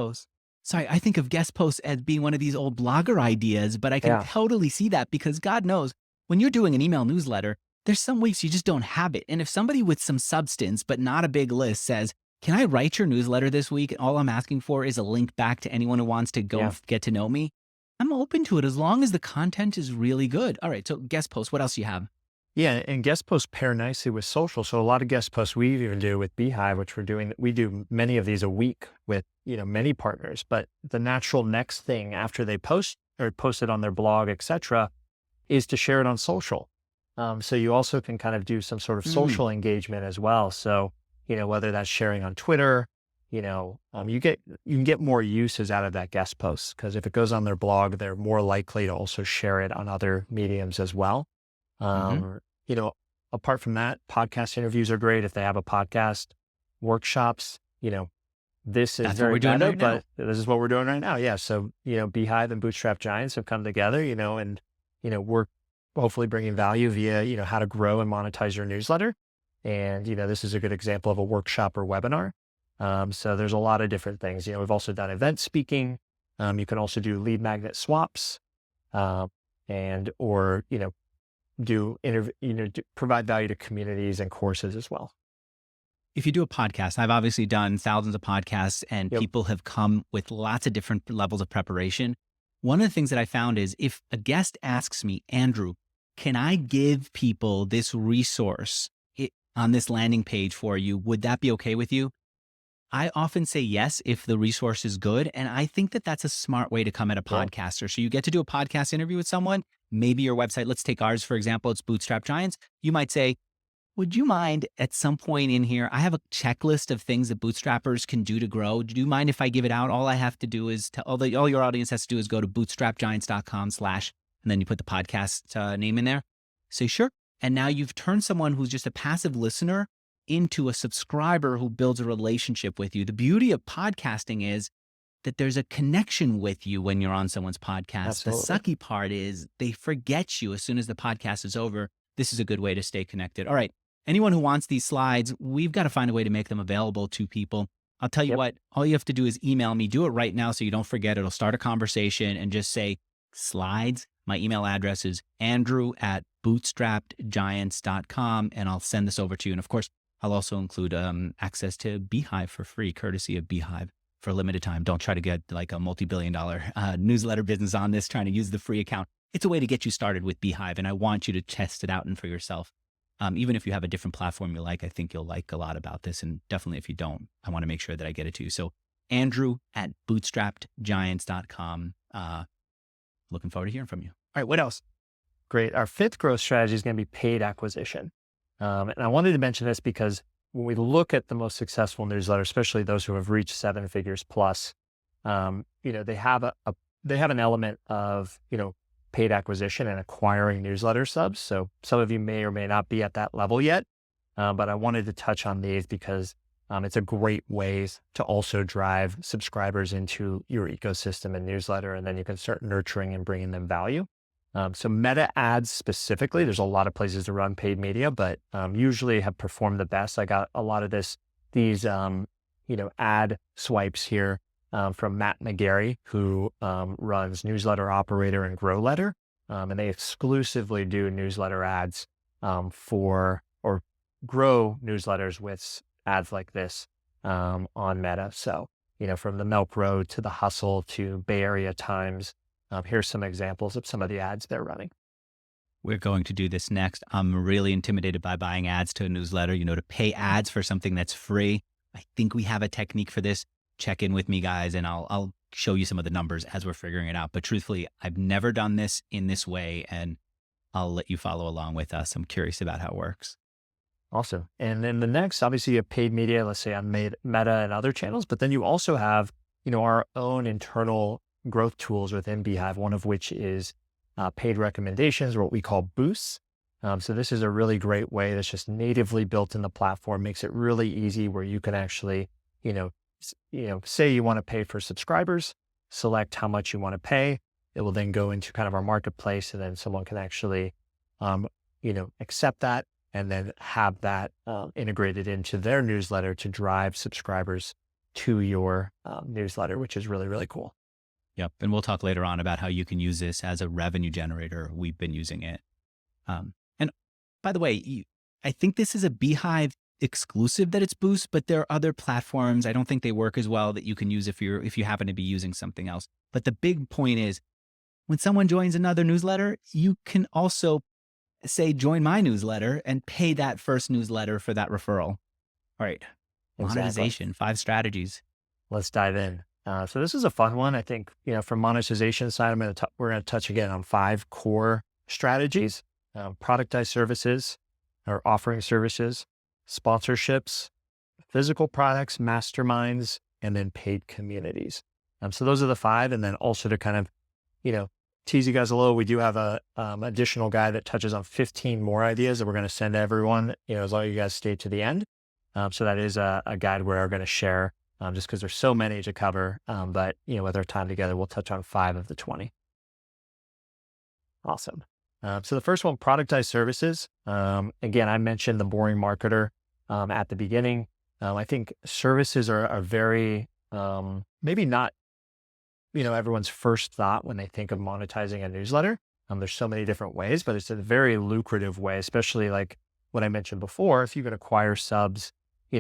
I think of guest posts as being one of these old blogger ideas, but I can Yeah. totally see that because God knows when you're doing an email newsletter, there's some weeks you just don't have it. And if somebody with some substance, but not a big list says, can I write your newsletter this week? All I'm asking for is a link back to anyone who wants to go Yeah. get to know me. I'm open to it as long as the content is really good. All right. So guest posts, what else do you have? Yeah, and guest posts pair nicely with social. So a lot of guest posts we even do with Beehive, which we do many of these a week with, many partners. But the natural next thing after they post or post it on their blog, etc., is to share it on social. So you also can kind of do some sort of Mm, social engagement as well. So, whether that's sharing on Twitter, you can get more uses out of that guest post, because if it goes on their blog, they're more likely to also share it on other mediums as well. hmm Um, you know, Apart from that, podcast interviews are great. If they have a podcast, workshops, this is That's what very we're doing meta, right now. but this is what we're doing right now. Yeah. So, Beehive and Bootstrap Giants have come together, and, we're hopefully bringing value via, how to grow and monetize your newsletter. And, this is a good example of a workshop or webinar. So there's a lot of different things. We've also done event speaking. You can also do lead magnet swaps, um, or, provide value to communities and courses as well. If you do a podcast, I've obviously done thousands of podcasts and Yep. people have come with lots of different levels of preparation. One of the things that I found is if a guest asks me, Andrew, can I give people this resource on this landing page for you? Would that be okay with you? I often say yes if the resource is good. And I think that that's a smart way to come at a Yeah. podcaster. So you get to do a podcast interview with someone, maybe your website, let's take ours, for example, it's Bootstrap Giants. You might say, would you mind at some point in here? I have a checklist of things that bootstrappers can do to grow. Do you mind if I give it out? All I have to do is all your audience has to do is go to bootstrapgiants.com/ and then you put the podcast name in there. Say sure. And now you've turned someone who's just a passive listener into a subscriber who builds a relationship with you. The beauty of podcasting is that there's a connection with you when you're on someone's podcast. The Absolutely. sucky part is they forget you as soon as the podcast is over. This is a good way to stay connected. All right. Anyone who wants these slides, we've got to find a way to make them available to people. I'll tell you Yep. what, all you have to do is email me. Do it right now so you don't forget. It'll start a conversation and just say slides. My email address is andrew@bootstrappedgiants.com, and I'll send this over to you. And of course, I'll also include access to Beehive for free, courtesy of Beehive for a limited time. Don't try to get like a multi-billion-dollar newsletter business on this, trying to use the free account. It's a way to get you started with Beehive, and I want you to test it out and for yourself. Even if you have a different platform you like, I think you'll like a lot about this. And definitely if you don't, I want to make sure that I get it to you. So Andrew@bootstrappedgiants.com. Looking forward to hearing from you. All right, what else? Great. Our fifth growth strategy is going to be paid acquisition. And I wanted to mention this because when we look at the most successful newsletters, especially those who have reached seven figures plus, they have they have an element of, paid acquisition and acquiring newsletter subs. So some of you may or may not be at that level yet, but I wanted to touch on these because it's a great way to also drive subscribers into your ecosystem and newsletter, and then you can start nurturing and bringing them value. So meta ads specifically, there's a lot of places to run paid media, but usually have performed the best. I got a lot of these ad swipes here from Matt McGarry, who runs Newsletter Operator and Grow Letter, and they exclusively do newsletter ads for or grow newsletters with ads like this on Meta. So from the Milk Road to the Hustle to Bay Area Times. Here's some examples of some of the ads they're running. We're going to do this next. I'm really intimidated by buying ads to a newsletter, to pay ads for something that's free. I think we have a technique for this. Check in with me, guys, and I'll show you some of the numbers as we're figuring it out. But truthfully, I've never done this in this way, and I'll let you follow along with us. I'm curious about how it works. Awesome. And then the next, obviously, you have paid media, let's say on Meta and other channels, but then you also have, our own internal growth tools within Beehive, one of which is paid recommendations, or what we call boosts. So this is a really great way that's just natively built in the platform, makes it really easy where you can actually, say you want to pay for subscribers, select how much you want to pay. It will then go into kind of our marketplace, and then someone can actually, accept that and then have that integrated into their newsletter to drive subscribers to your newsletter, which is really, really cool. Yep. And we'll talk later on about how you can use this as a revenue generator. We've been using it. And by the way, I think this is a Beehive exclusive that it's Boost, but there are other platforms. I don't think they work as well that you can use if you happen to be using something else. But the big point is when someone joins another newsletter, you can also say, join my newsletter and pay that first newsletter for that referral. All right. Exactly. Monetization, 5 strategies. Let's dive in. So this is a fun one. I think, from monetization side, we're going to touch again on 5 core strategies: productized services or offering services, sponsorships, physical products, masterminds, and then paid communities. So those are the 5. And then also to kind of, tease you guys a little, we do have a additional guide that touches on 15 more ideas that we're going to send to everyone, as long as you guys stay to the end. So that is a guide we're going to share. Just because there's so many to cover. But, with our time together, we'll touch on 5 of the 20. Awesome. So the first one, productized services. Again, I mentioned the boring marketer at the beginning. I think services are very, maybe not, everyone's first thought when they think of monetizing a newsletter. There's so many different ways, but it's a very lucrative way, especially like what I mentioned before. If you can acquire subs,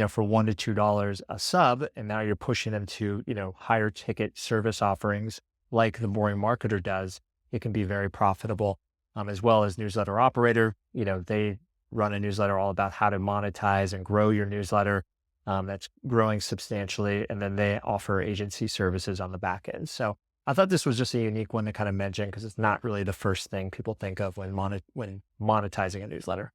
for $1 to $2 a sub, and now you're pushing them to, higher ticket service offerings like the boring marketer does, it can be very profitable. As well as Newsletter Operator, they run a newsletter all about how to monetize and grow your newsletter. That's growing substantially. And then they offer agency services on the back end. So I thought this was just a unique one to kind of mention because it's not really the first thing people think of when monetizing a newsletter.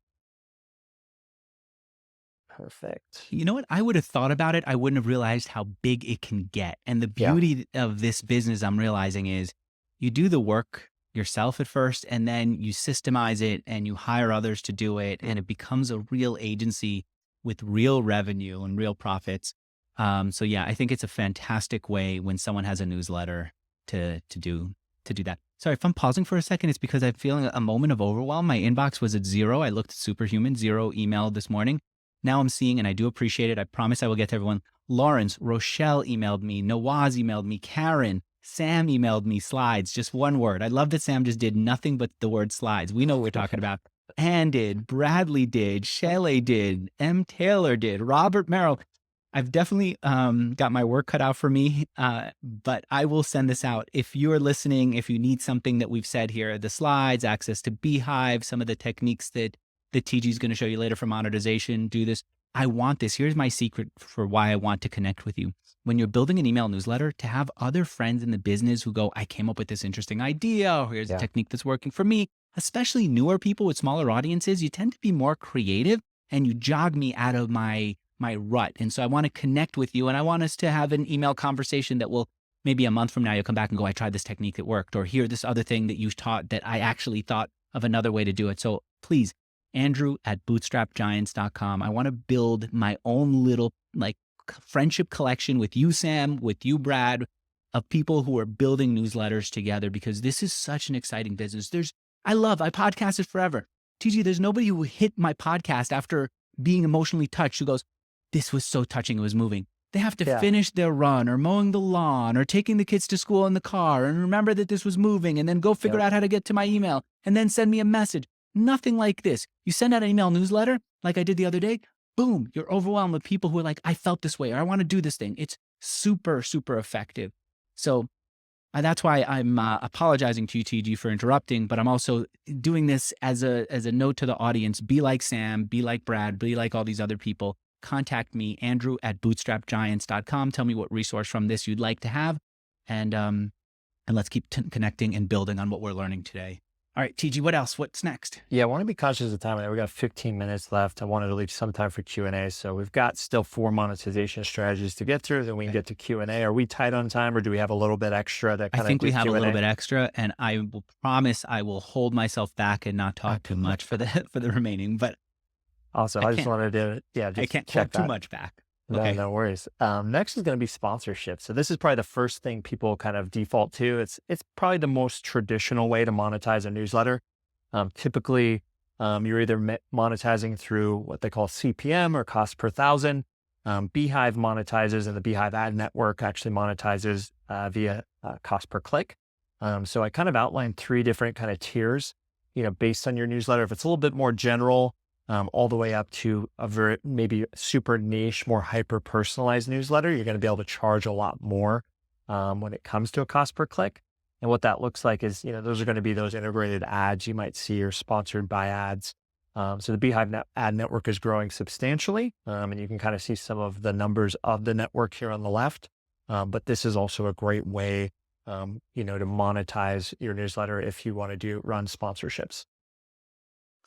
Perfect. You know what? I would have thought about it. I wouldn't have realized how big it can get. And the Yeah. beauty of this business, I'm realizing, is you do the work yourself at first, and then you systemize it and you hire others to do it. And it becomes a real agency with real revenue and real profits. So yeah, I think it's a fantastic way when someone has a newsletter to do that. Sorry, if I'm pausing for a second, it's because I'm feeling a moment of overwhelm. My inbox was at 0. I looked superhuman, 0 email this morning. Now I'm seeing, and I do appreciate it. I promise I will get to everyone. Lawrence, Rochelle emailed me, Nawaz emailed me, Karen, Sam emailed me slides, just one word. I love that Sam just did nothing but the word slides. We know what we're talking about. Ann did, Bradley did, Shelley did, M. Taylor did, Robert Merrill. I've definitely got my work cut out for me, but I will send this out. If you're listening, if you need something that we've said here, the slides, access to Beehive, some of the techniques that TG is going to show you later for monetization, do this. I want this. Here's my secret for why I want to connect with you. When you're building an email newsletter, to have other friends in the business who go, I came up with this interesting idea, or here's a technique that's working for me, especially newer people with smaller audiences, you tend to be more creative and you jog me out of my rut. And so I want to connect with you, and I want us to have an email conversation that will maybe a month from now, you'll come back and go, I tried this technique that worked, or here, this other thing that you taught that I actually thought of another way to do it. So please, Andrew@bootstrapgiants.com. I want to build my own little friendship collection with you, Sam, with you, Brad, of people who are building newsletters together, because this is such an exciting business. There's I podcasted forever. TG, there's nobody who hit my podcast after being emotionally touched who goes, this was so touching, it was moving. They have to Yeah. finish their run or mowing the lawn or taking the kids to school in the car and remember that this was moving and then go figure Yep. out how to get to my email and then send me a message. Nothing like this. You send out an email newsletter like I did the other day, boom, you're overwhelmed with people who are like, I felt this way or I want to do this thing. It's super, super effective. So that's why I'm apologizing to you, TG, for interrupting, but I'm also doing this as a note to the audience. Be like Sam, be like Brad, be like all these other people. Contact me, Andrew@bootstrapgiants.com. Tell me what resource from this you'd like to have, and let's keep connecting and building on what we're learning today. All right, TG, what else? What's next? Yeah, I want to be conscious of time. We got 15 minutes left. I wanted to leave some time for Q&A. So we've got still 4 monetization strategies to get through. Then we can get to Q&A. Are we tight on time or do we have a little bit extra to I kind of think do we have Q&A? a little bit extra, and I will promise I will hold myself back and not talk too much for the remaining. But Awesome. I just wanted to, I just can't check hold too that. much back. No, Okay. no worries. Next is going to be sponsorship. So this is probably the first thing people kind of default to. It's probably the most traditional way to monetize a newsletter. Typically, you're either monetizing through what they call CPM or cost per thousand. Beehive monetizes, and the Beehive ad network actually monetizes via cost per click. So I kind of outlined 3 different kind of tiers, based on your newsletter. If it's a little bit more general, all the way up to a very maybe super niche, more hyper personalized newsletter, you're going to be able to charge a lot more when it comes to a cost per click. And what that looks like is, those are going to be those integrated ads you might see or sponsored by ads. So the Beehive ad network is growing substantially, and you can kind of see some of the numbers of the network here on the left. But this is also a great way, to monetize your newsletter if you want to run sponsorships.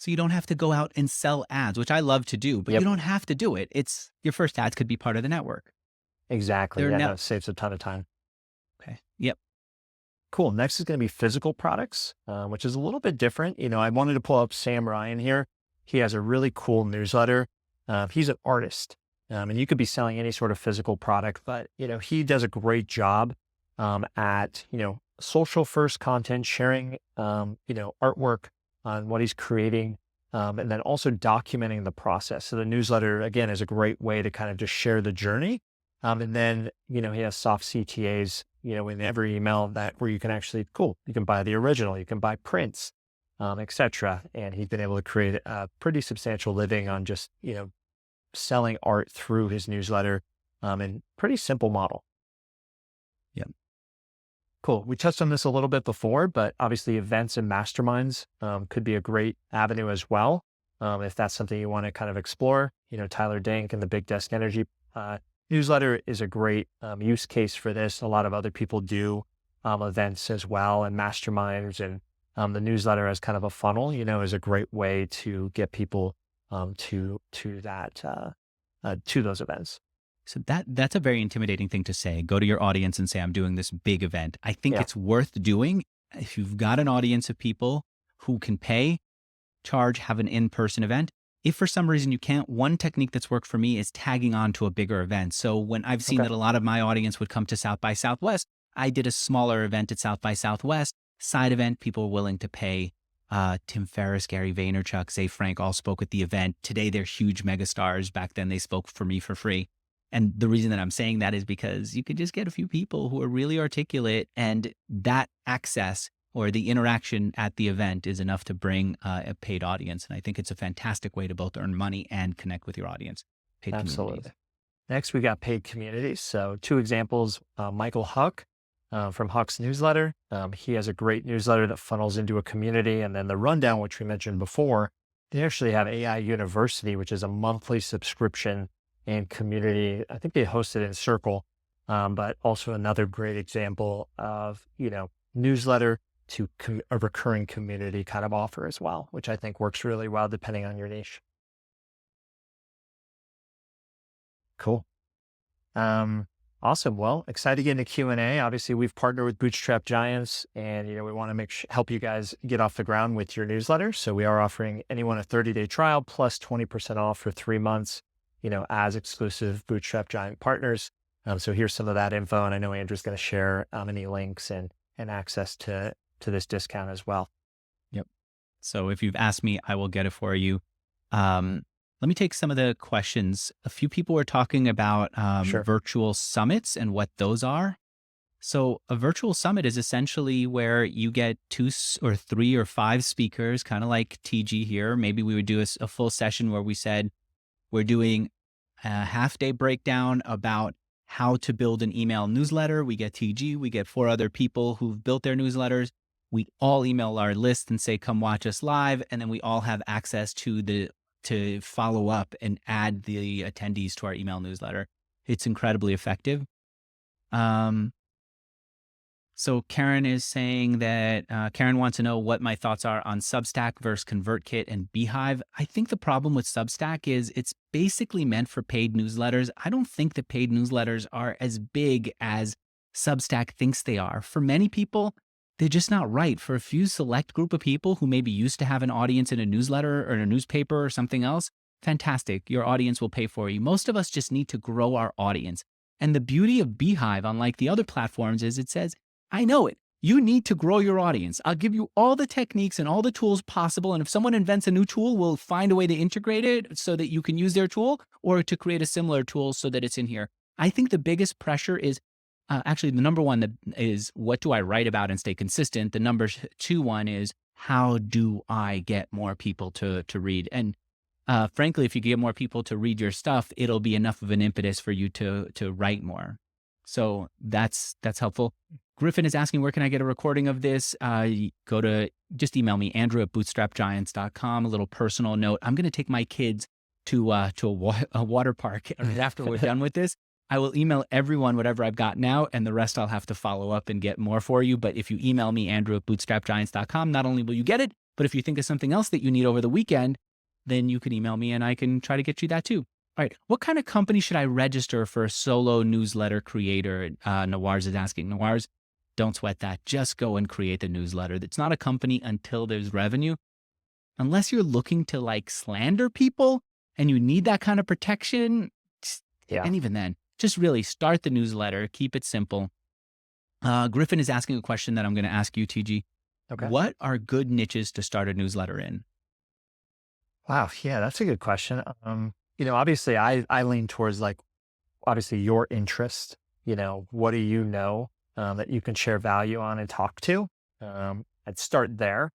So you don't have to go out and sell ads, which I love to do, but you Yep, don't have to do it. It's your first ads could be part of the network. exactly. They're Yeah, now no, it saves a ton of time. okay. Yep. Cool. Next is going to be physical products, which is a little bit different. I wanted to pull up Sam Ryan here. He has a really cool newsletter. He's an artist, and you could be selling any sort of physical product, but he does a great job at social first content, sharing artwork on what he's creating, and then also documenting the process. So the newsletter again is a great way to kind of just share the journey. And then, he has soft CTAs, in every email where you can actually, you can buy the original, you can buy prints, et cetera. And he's been able to create a pretty substantial living on just, selling art through his newsletter, and pretty simple model. Yep. Cool. We touched on this a little bit before, but obviously events and masterminds could be a great avenue as well. If that's something you want to kind of explore, Tyler Dink and the Big Desk Energy newsletter is a great use case for this. A lot of other people do events as well and masterminds, and the newsletter as kind of a funnel, is a great way to get people to those events. So that's a very intimidating thing to say. Go to your audience and say, I'm doing this big event. I think Yeah. it's worth doing if you've got an audience of people who can pay, charge, have an in-person event. If for some reason you can't, one technique that's worked for me is tagging on to a bigger event. So when I've seen Okay. that a lot of my audience would come to South by Southwest, I did a smaller event at South by Southwest, side event, people were willing to pay. Tim Ferriss, Gary Vaynerchuk, Zay Frank all spoke at the event. Today, they're huge megastars. Back then, they spoke for me for free. And the reason that I'm saying that is because you could just get a few people who are really articulate, and that access or the interaction at the event is enough to bring a paid audience. And I think it's a fantastic way to both earn money and connect with your audience. Paid Absolutely. communities. Next, we got paid communities. So 2 examples, Michael Huck from Huck's newsletter. He has a great newsletter that funnels into a community. And then the rundown, which we mentioned before, they actually have AI University, which is a monthly subscription and community. I think they host it in Circle, but also another great example of, newsletter to a recurring community kind of offer as well, which I think works really well depending on your niche. Cool. Awesome. Well, excited to get into Q&A. Obviously, we've partnered with Bootstrap Giants, and we want to help you guys get off the ground with your newsletter. So we are offering anyone a 30-day trial plus 20% off for 3 months, as exclusive Bootstrap Giant partners. So here's some of that info, and I know Andrew's going to share any links and access to this discount as well. Yep. So if you've asked me, I will get it for you. Um, Let me take some of the questions. A few people were talking about Sure. virtual summits and what those are. So a virtual summit is essentially where you get or three or five speakers, kind of like TG here. Maybe we would do a full session where we said we're doing a half day breakdown about how to build an email newsletter. We get TG, we get four other people who've built their newsletters. We all email our list and say, come watch us live. And then we all have access to follow up and add the attendees to our email newsletter. It's incredibly effective. Um, so Karen is saying that Karen wants to know what my thoughts are on Substack versus ConvertKit and Beehive. I think the problem with Substack is it's basically meant for paid newsletters. I don't think that paid newsletters are as big as Substack thinks they are. For many people, they're just not right. For a few select group of people who maybe used to have an audience in a newsletter or in a newspaper or something else, fantastic. Your audience will pay for you. Most of us just need to grow our audience. And the beauty of Beehive, unlike the other platforms, is it says, I know it. You need to grow your audience. I'll give you all the techniques and all the tools possible. And if someone invents a new tool, we'll find a way to integrate it so that you can use their tool or to create a similar tool so that it's in here. I think the biggest pressure is actually the number one that is what do I write about and stay consistent? The number two one is how do I get more people to read? And frankly, if you get more people to read your stuff, it'll be enough of an impetus for you to write more. So that's helpful. Griffin is asking, where can I get a recording of this? Just email me, andrew@bootstrapgiants.com. A little personal note. I'm going to take my kids to a water park right after we're done with this. I will email everyone whatever I've got now, and the rest I'll have to follow up and get more for you. But if you email me, andrew@bootstrapgiants.com, not only will you get it, but if you think of something else that you need over the weekend, then you can email me and I can try to get you that too. All right. What kind of company should I register for a solo newsletter creator? Nawars is asking. Nawars, don't sweat that. Just go and create the newsletter. It's not a company until there's revenue. Unless you're looking to like slander people and you need that kind of protection. Yeah. And even then, just really start the newsletter. Keep it simple. Griffin is asking a question that I'm going to ask you, TG. Okay. What are good niches to start a newsletter in? Wow. Yeah, that's a good question. Obviously I lean towards like, obviously your interest, what do you know that you can share value on and talk to? I'd start there.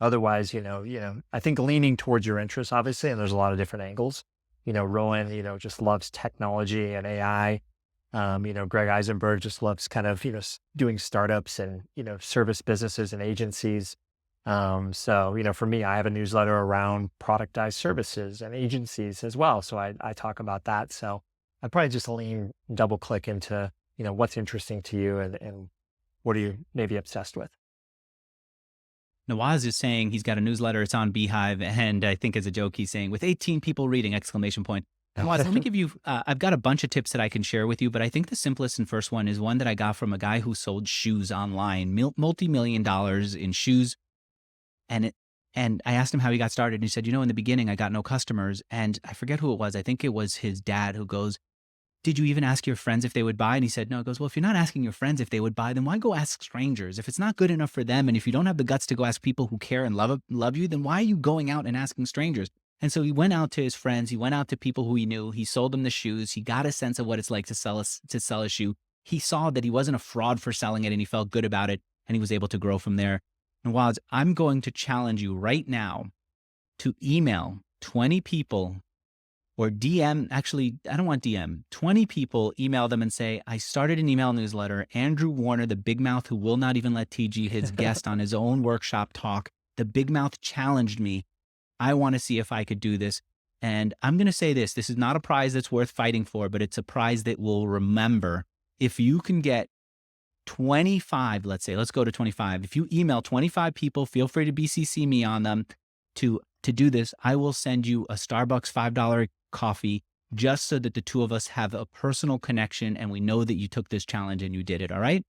Otherwise, I think leaning towards your interests, obviously, and there's a lot of different angles. Rowan, just loves technology and AI. Greg Eisenberg just loves kind of, doing startups and, service businesses and agencies. So, for me, I have a newsletter around productized services and agencies as well. So I talk about that. So I'd probably just double click into, what's interesting to you and what are you maybe obsessed with? Nawaz is saying he's got a newsletter. It's on Beehive. And I think as a joke, he's saying with 18 people reading, exclamation point. Nawaz, let me give you, I've got a bunch of tips that I can share with you, but I think the simplest and first one is one that I got from a guy who sold shoes online, multi-million dollars in shoes. And I asked him how he got started. And he said, in the beginning, I got no customers. And I forget who it was. I think it was his dad who goes, did you even ask your friends if they would buy? And he said, no. He goes, well, if you're not asking your friends if they would buy, then why go ask strangers? If it's not good enough for them, and if you don't have the guts to go ask people who care and love you, then why are you going out and asking strangers? And so he went out to his friends. He went out to people who he knew. He sold them the shoes. He got a sense of what it's like to sell a shoe. He saw that he wasn't a fraud for selling it, and he felt good about it, and he was able to grow from there. And Waz, I'm going to challenge you right now to email 20 people or DM, actually, I don't want DM, 20 people, email them and say, I started an email newsletter. Andrew Warner, the big mouth who will not even let TG, his guest on his own workshop talk, the big mouth challenged me. I want to see if I could do this. And I'm going to say this is not a prize that's worth fighting for, but it's a prize that we'll remember. If you can get 25, let's say, let's go to 25. If you email 25 people, feel free to BCC me on them to do this. I will send you a Starbucks $5 coffee just so that the two of us have a personal connection and we know that you took this challenge and you did it. All right.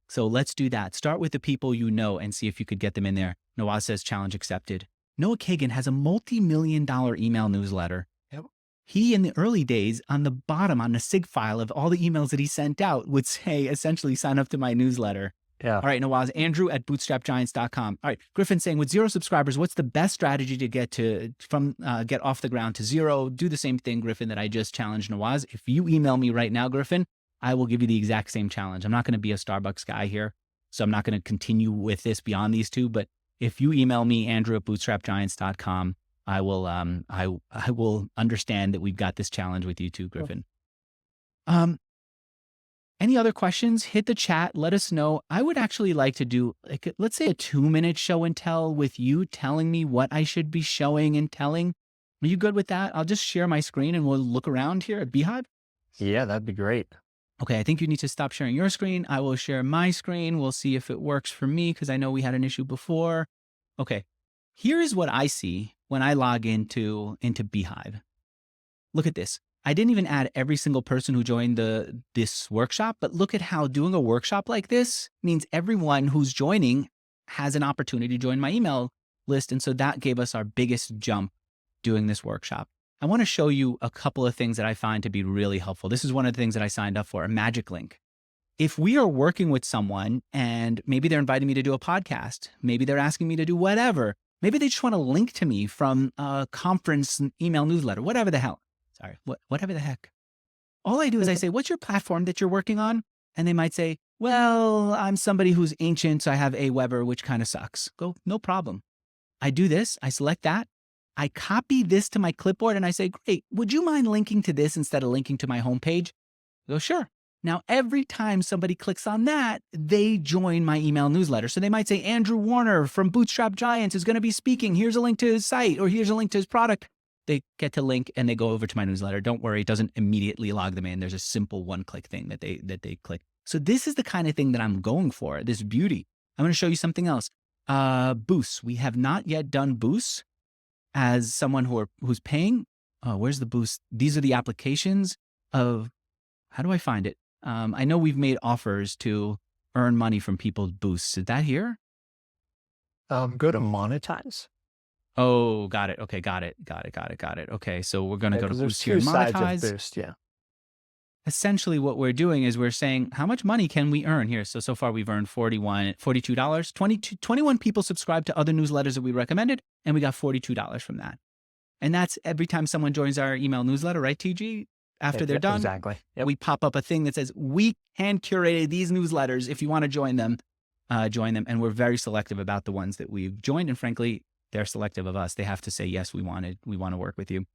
So let's do that. Start with the people you know and see if you could get them in there. Noah says challenge accepted. Noah Kagan has a multi-million-dollar email newsletter. Yep. He, in the early days, on the bottom, on the SIG file of all the emails that he sent out, would say, essentially, sign up to my newsletter. Yeah. All right, Nawaz, Andrew at bootstrapgiants.com. All right, Griffin saying, with 0 subscribers, what's the best strategy to get off the ground to 0? Do the same thing, Griffin, that I just challenged Nawaz. If you email me right now, Griffin, I will give you the exact same challenge. I'm not going to be a Starbucks guy here, so I'm not going to continue with this beyond these two. But if you email me, Andrew at bootstrapgiants.com, I will understand that we've got this challenge with you too, Griffin. Any other questions? Hit the chat. Let us know. I would actually like to do, like, let's say a 2-minute show and tell with you telling me what I should be showing and telling. Are you good with that? I'll just share my screen and we'll look around here at Beehive. Yeah, that'd be great. Okay, I think you need to stop sharing your screen. I will share my screen. We'll see if it works for me because I know we had an issue before. Okay, here is what I see when I log into Beehive. Look at this. I didn't even add every single person who joined this workshop, but look at how doing a workshop like this means everyone who's joining has an opportunity to join my email list. And so that gave us our biggest jump doing this workshop. I want to show you a couple of things that I find to be really helpful. This is one of the things that I signed up for, a magic link. If we are working with someone and maybe they're inviting me to do a podcast, maybe they're asking me to do whatever, maybe they just want to link to me from a conference email newsletter, whatever the hell. Sorry, whatever the heck. All I do is I say, what's your platform that you're working on? And they might say, well, I'm somebody who's ancient, so I have Aweber, which kind of sucks. Go, no problem. I do this, I select that, I copy this to my clipboard and I say, great, would you mind linking to this instead of linking to my homepage? Go, sure. Now, every time somebody clicks on that, they join my email newsletter. So they might say, Andrew Warner from Bootstrap Giants is going to be speaking. Here's a link to his site, or here's a link to his product. They get to link and they go over to my newsletter. Don't worry, it doesn't immediately log them in. There's a simple one-click thing that they click. So this is the kind of thing that I'm going for, this beauty. I'm going to show you something else. Boosts. We have not yet done boosts as someone who's paying. Where's the boost? These are the applications of, how do I find it? I know we've made offers to earn money from people's boosts. Is that here? Go to monetize. Oh, got it. Okay, got it. Okay, so we're going to go to boost here and sides monetize. of boost, yeah. Essentially what we're doing is we're saying, how much money can we earn here? So far we've earned $42. 21 people subscribed to other newsletters that we recommended, and we got $42 from that. And that's every time someone joins our email newsletter, right, TG? After they're done, exactly. Yep. We pop up a thing that says, we hand curated these newsletters. If you want to join them, join them. And we're very selective about the ones that we've joined. And frankly, they're selective of us. They have to say, yes, we want to work with you.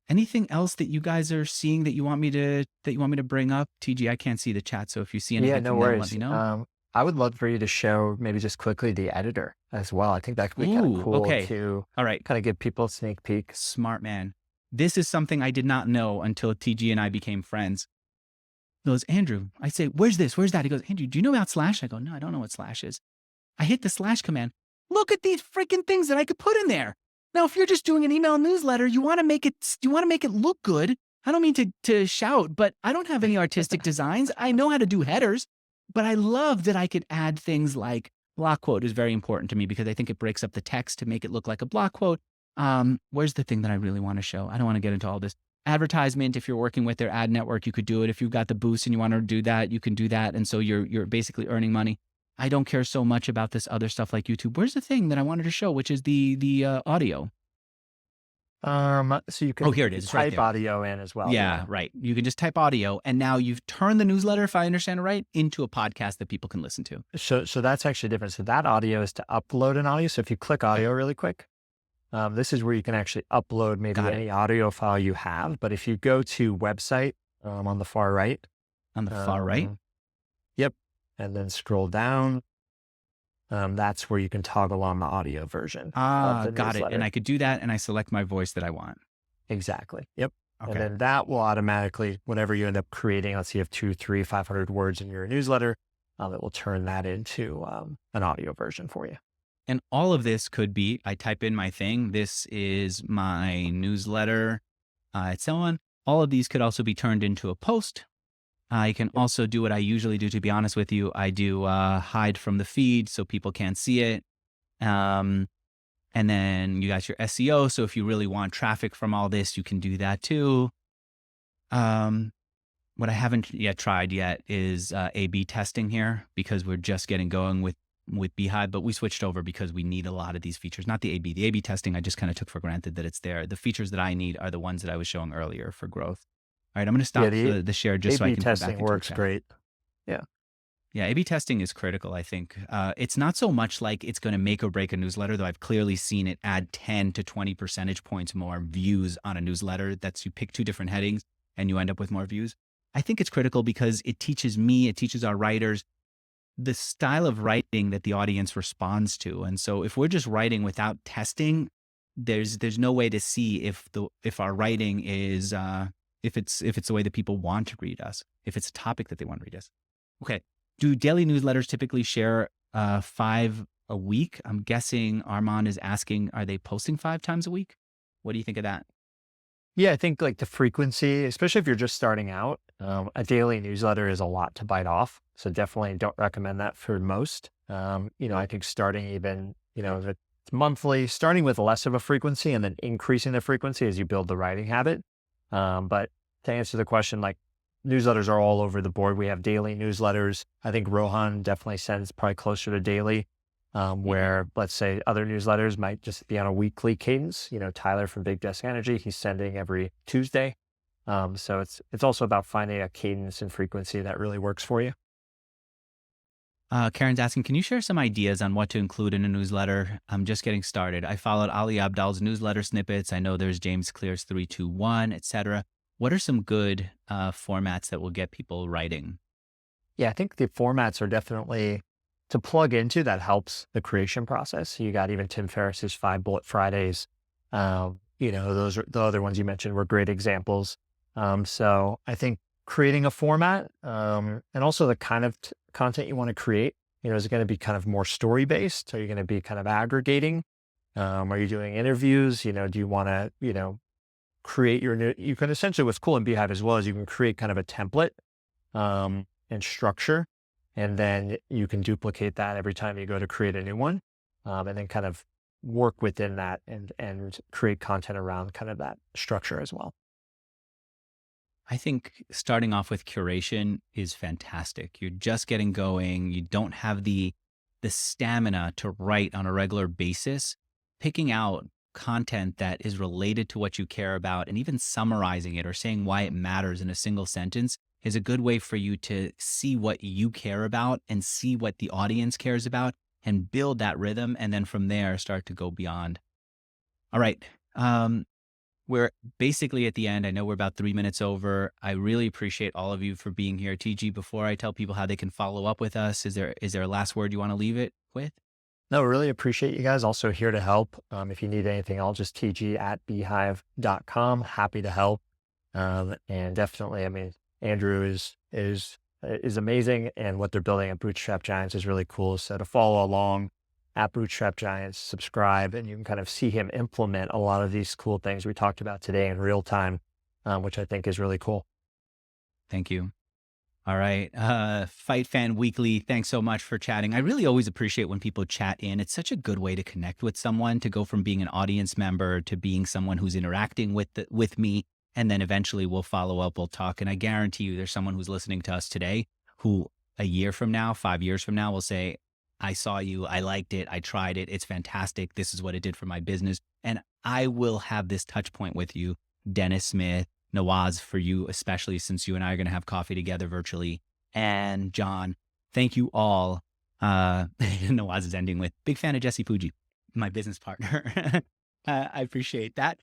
Anything else that you guys are seeing that you want me to bring up? TG, I can't see the chat. So if you see anything, no worries. let me know. I would love for you to show maybe just quickly the editor as well. I think that could be kind of cool to all right, kind of give people a sneak peek. Smart man. This is something I did not know until TG and I became friends. He goes, Andrew, I say, where's this? Where's that? He goes, Andrew, do you know about slash? I go, no, I don't know what slash is. I hit the slash command. Look at these freaking things that I could put in there. Now, if you're just doing an email newsletter, you want to make it look good. I don't mean to shout, but I don't have any artistic designs. I know how to do headers, but I love that I could add things like block quote is very important to me because I think it breaks up the text to make it look like a block quote. Where's the thing that I really want to show? I don't want to get into all this. Advertisement, if you're working with their ad network, you could do it. If you've got the boost and you want to do that, you can do that. And so you're basically earning money. I don't care so much about this other stuff like YouTube. Where's the thing that I wanted to show, which is the audio? So you can here it is. It's right type there. audio in as well. Yeah, right. You can just type audio, and now you've turned the newsletter, if I understand it right, into a podcast that people can listen to. So that's actually different. So that audio is to upload an audio. So if you click audio really quick, this is where you can actually upload maybe any audio file you have. But if you go to website on the far right. On the far right? Yep. And then scroll down. That's where you can toggle on the audio version. Got it. And I could do that, and I select my voice that I want. Exactly. Yep. Okay. And then that will automatically, whenever you end up creating, let's say you have 200, 300, 500 words in your newsletter, it will turn that into an audio version for you. And all of this could be, I type in my thing. This is my newsletter, and so on. All of these could also be turned into a post. I can also do what I usually do, to be honest with you. I do hide from the feed so people can't see it. And then you got your SEO. So if you really want traffic from all this, you can do that too. What What I haven't yet tried yet is A/B testing here because we're just getting going with Beehive, but we switched over because we need a lot of these features. Not the A/B. The A/B testing I just kind of took for granted that it's there. The features that I need are the ones that I was showing earlier for growth. All right, I'm going to Yeah, stop the share just so I A/B can put testing back into the works chat. great. Yeah. Yeah, A/B testing is critical, I think. It's not so much like it's going to make or break a newsletter, though I've clearly seen it add 10 to 20 percentage points more views on a newsletter. That's you pick two different headings and you end up with more views. I think it's critical because it teaches me, it teaches our writers the style of writing that the audience responds to. And so if we're just writing without testing, there's no way to see if our writing is if it's the way that people want to read us, if it's a topic that they want to read us. Okay. Do daily newsletters typically share 5 a week? I'm guessing Armand is asking, are they posting 5 times a week? What do you think of that? Yeah, I think like the frequency, especially if you're just starting out, a daily newsletter is a lot to bite off. So definitely don't recommend that for most. I think starting even, if it's monthly, starting with less of a frequency and then increasing the frequency as you build the writing habit. But to answer the question, like newsletters are all over the board. We have daily newsletters. I think Rohan definitely sends probably closer to daily. Where let's say other newsletters might just be on a weekly cadence. Tyler from Big Desk Energy, he's sending every Tuesday. So it's also about finding a cadence and frequency that really works for you. Karen's asking, can you share some ideas on what to include in a newsletter? I'm just getting started. I followed Ali Abdal's newsletter snippets. I know there's James Clear's 321, etc. What are some good formats that will get people writing? Yeah, I think the formats are definitely to plug into that helps the creation process. So you got even Tim Ferriss's 5 Bullet Fridays. Those are the other ones you mentioned were great examples. So I think creating a format and also the kind of content you want to create, is it going to be kind of more story based? Are you going to be kind of aggregating? Are you doing interviews? Do you want to, create you can essentially, what's cool in Beehive as well is you can create kind of a template and structure. And then you can duplicate that every time you go to create a new one, and then kind of work within that and create content around kind of that structure as well. I think starting off with curation is fantastic. You're just getting going. You don't have the stamina to write on a regular basis. Picking out content that is related to what you care about and even summarizing it or saying why it matters in a single sentence is a good way for you to see what you care about and see what the audience cares about and build that rhythm. And then from there, start to go beyond. All right. We're basically at the end. I know we're about 3 minutes over. I really appreciate all of you for being here. TG, before I tell people how they can follow up with us, is there a last word you want to leave it with? No, really appreciate you guys. Also here to help. If you need anything, I'll just tg@beehiiv.com. Happy to help. And definitely, I mean, Andrew is amazing, and what they're building at Bootstrap Giants is really cool. So to follow along at Bootstrap Giants, subscribe, and you can kind of see him implement a lot of these cool things we talked about today in real time, which I think is really cool. Thank you. All right. Fight Fan Weekly, thanks so much for chatting. I really always appreciate when people chat in. It's such a good way to connect with someone, to go from being an audience member to being someone who's interacting with me. And then eventually we'll follow up, we'll talk. And I guarantee you there's someone who's listening to us today who a year from now, 5 years from now will say, I saw you, I liked it, I tried it, it's fantastic. This is what it did for my business. And I will have this touch point with you, Dennis Smith, Nawaz, for you, especially since you and I are going to have coffee together virtually. And John, thank you all. Nawaz is ending with big fan of Jesse Fuji, my business partner. I appreciate that.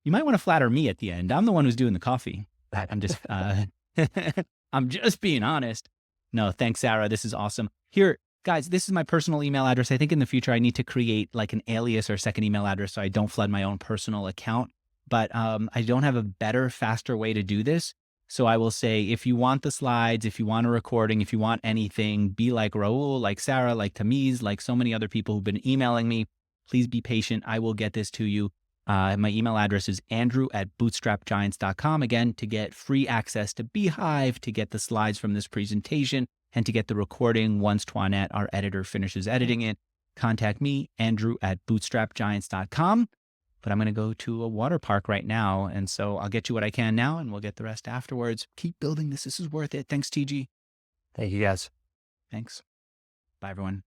You might want to flatter me at the end. I'm the one who's doing the coffee. I'm just, I'm just being honest. No, thanks, Sarah. This is awesome. Here, guys, this is my personal email address. I think in the future I need to create like an alias or second email address so I don't flood my own personal account. But I don't have a better, faster way to do this. So I will say, if you want the slides, if you want a recording, if you want anything, be like Raul, like Sarah, like Tamiz, like so many other people who've been emailing me. Please be patient. I will get this to you. My email address is andrew@bootstrapgiants.com. Again, to get free access to Beehive, to get the slides from this presentation, and to get the recording once Toinette, our editor, finishes editing it, contact me, andrew@bootstrapgiants.com. but I'm going to go to a water park right now. And so I'll get you what I can now and we'll get the rest afterwards. Keep building this. This is worth it. Thanks, TG. Thank you guys. Thanks. Bye, everyone.